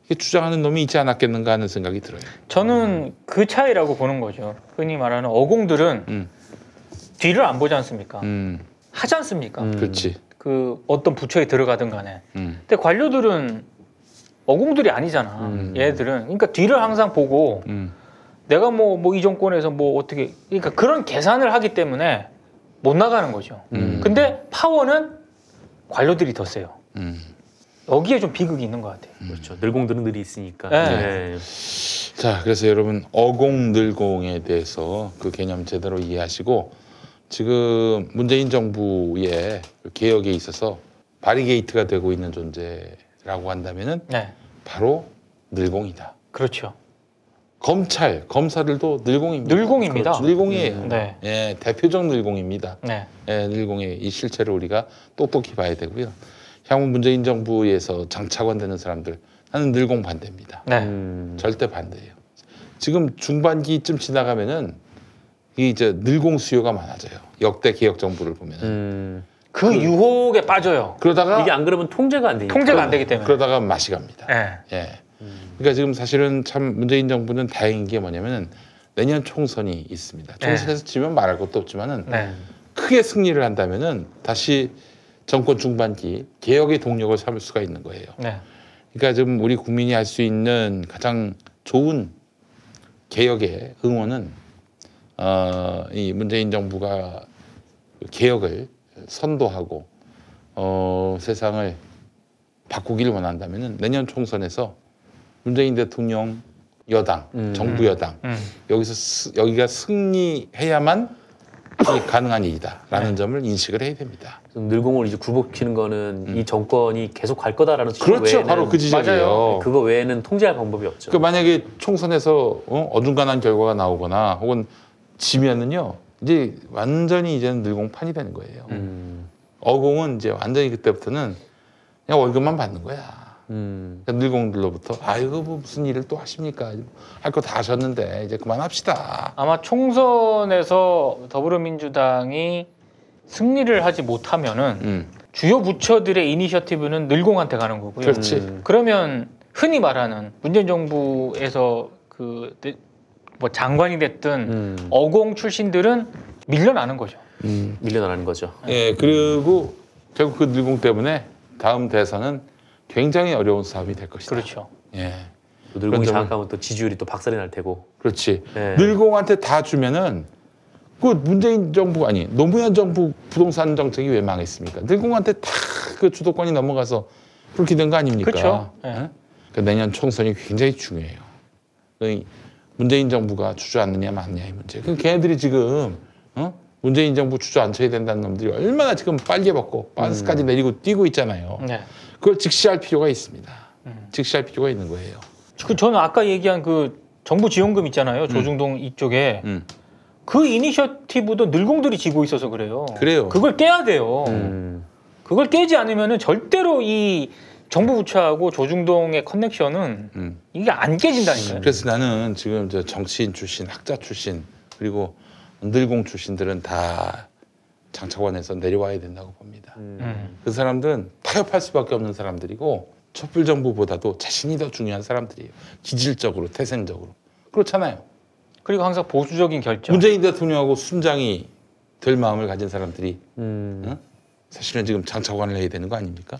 이렇게 주장하는 놈이 있지 않았겠는가 하는 생각이 들어요. 저는 그 차이라고 보는 거죠. 흔히 말하는 어공들은 뒤를 안 보지 않습니까? 하지 않습니까? 그렇지. 그 어떤 부처에 들어가든 간에. 근데 관료들은 어공들이 아니잖아. 얘들은. 그러니까 뒤를 항상 보고 내가 뭐 이 정권에서 뭐 어떻게 그러니까 그런 계산을 하기 때문에 못 나가는 거죠. 근데 파워는 관료들이 더 세요. 여기에 좀 비극이 있는 것 같아요. 그렇죠. 늘공들은 늘이 있으니까. 네. 자, 그래서 여러분 어공늘공에 대해서 그 개념 제대로 이해하시고 지금 문재인 정부의 개혁에 있어서 바리게이트가 되고 있는 존재라고 한다면은 바로 늘공이다. 그렇죠. 검사들도 늘공입니다. 늘공입니다. 그렇죠. 늘공이에요. 네. 예, 대표적 늘공입니다. 네. 예, 늘공의 이 실체를 우리가 똑똑히 봐야 되고요. 향후 문재인 정부에서 장차관 되는 사람들 나는 늘공 반대입니다. 네. 절대 반대예요. 지금 중반기쯤 지나가면은 이제 늘공 수요가 많아져요. 역대 개혁 정부를 보면은. 그 유혹에 빠져요. 그러다가 이게 안 그러면 통제가 안 되니까. 통제가 안 되기 때문에. 그러다가 맛이 갑니다. 네. 예. 그러니까 지금 사실은 참 문재인 정부는 다행인 게 뭐냐면은 내년 총선이 있습니다. 총선에서 지면 말할 것도 없지만은 크게 승리를 한다면은 다시 정권 중반기 개혁의 동력을 삼을 수가 있는 거예요. 그러니까 지금 우리 국민이 할 수 있는 가장 좋은 개혁의 응원은 이 문재인 정부가 개혁을 선도하고 세상을 바꾸기를 원한다면은 내년 총선에서 문재인 대통령 여당, 정부 여당 여기가 승리해야만 가능한 일이다라는 점을 인식을 해야 됩니다. 늘공을 이제 굴복시키는 거는 이 정권이 계속 갈 거다라는 그렇죠. 외에는 바로 그 지적이에요. 그거 외에는 통제할 방법이 없죠. 그러니까 만약에 총선에서 어중간한 결과가 나오거나 혹은 지면은요 이제 완전히 이제는 늘공판이 되는 거예요. 어공은 이제 완전히 그때부터는 그냥 월급만 받는 거야. 그러니까 늘공들로부터 아이고 뭐 무슨 일을 또 하십니까? 할 거 다 하셨는데 이제 그만합시다. 아마 총선에서 더불어민주당이 승리를 하지 못하면은 주요 부처들의 이니셔티브는 늘공한테 가는 거고요. 그렇지. 그러면 흔히 말하는 문재인 정부에서 그 뭐 장관이 됐든 어공 출신들은 밀려나는 거죠. 밀려나는 거죠. 예, 그리고 결국 그 늘공 때문에 다음 대선은 굉장히 어려운 싸움이 될 것이다. 그렇죠. 예. 늘공이 장악하면 또 지지율이 또 박살이 날 테고. 그렇지. 네. 늘공한테 다 주면은 그 문재인 정부 아니 노무현 정부 부동산 정책이 왜 망했습니까? 늘공한테 다 그 주도권이 넘어가서 그렇게 된 거 아닙니까? 그렇죠. 네. 그러니까 내년 총선이 굉장히 중요해요. 문재인 정부가 주저앉느냐 마느냐 이 문제. 그 걔네들이 지금 문재인 정부 주저앉혀야 된다는 놈들이 얼마나 지금 빨개벗고 반스까지 내리고 뛰고 있잖아요. 네. 그걸 직시할 필요가 있습니다. 직시할 필요가 있는 거예요. 저는 아까 얘기한 그 정부 지원금 있잖아요. 조중동 이쪽에 그 이니셔티브도 늘공들이 지고 있어서 그래요. 그래요. 그걸 깨야 돼요. 그걸 깨지 않으면은 절대로 이 정부 부처하고 조중동의 커넥션은 이게 안 깨진다니까요. 그래서 나는 지금 저 정치인 출신, 학자 출신 그리고 늘공 출신들은 다 장차관에서 내려와야 된다고 봅니다. 그 사람들은 타협할 수밖에 없는 사람들이고 촛불 정부보다도 자신이 더 중요한 사람들이에요. 기질적으로, 태생적으로. 그렇잖아요. 그리고 항상 보수적인 결정. 문재인 대통령하고 순장이 될 마음을 가진 사람들이 사실은 지금 장차관을 해야 되는 거 아닙니까?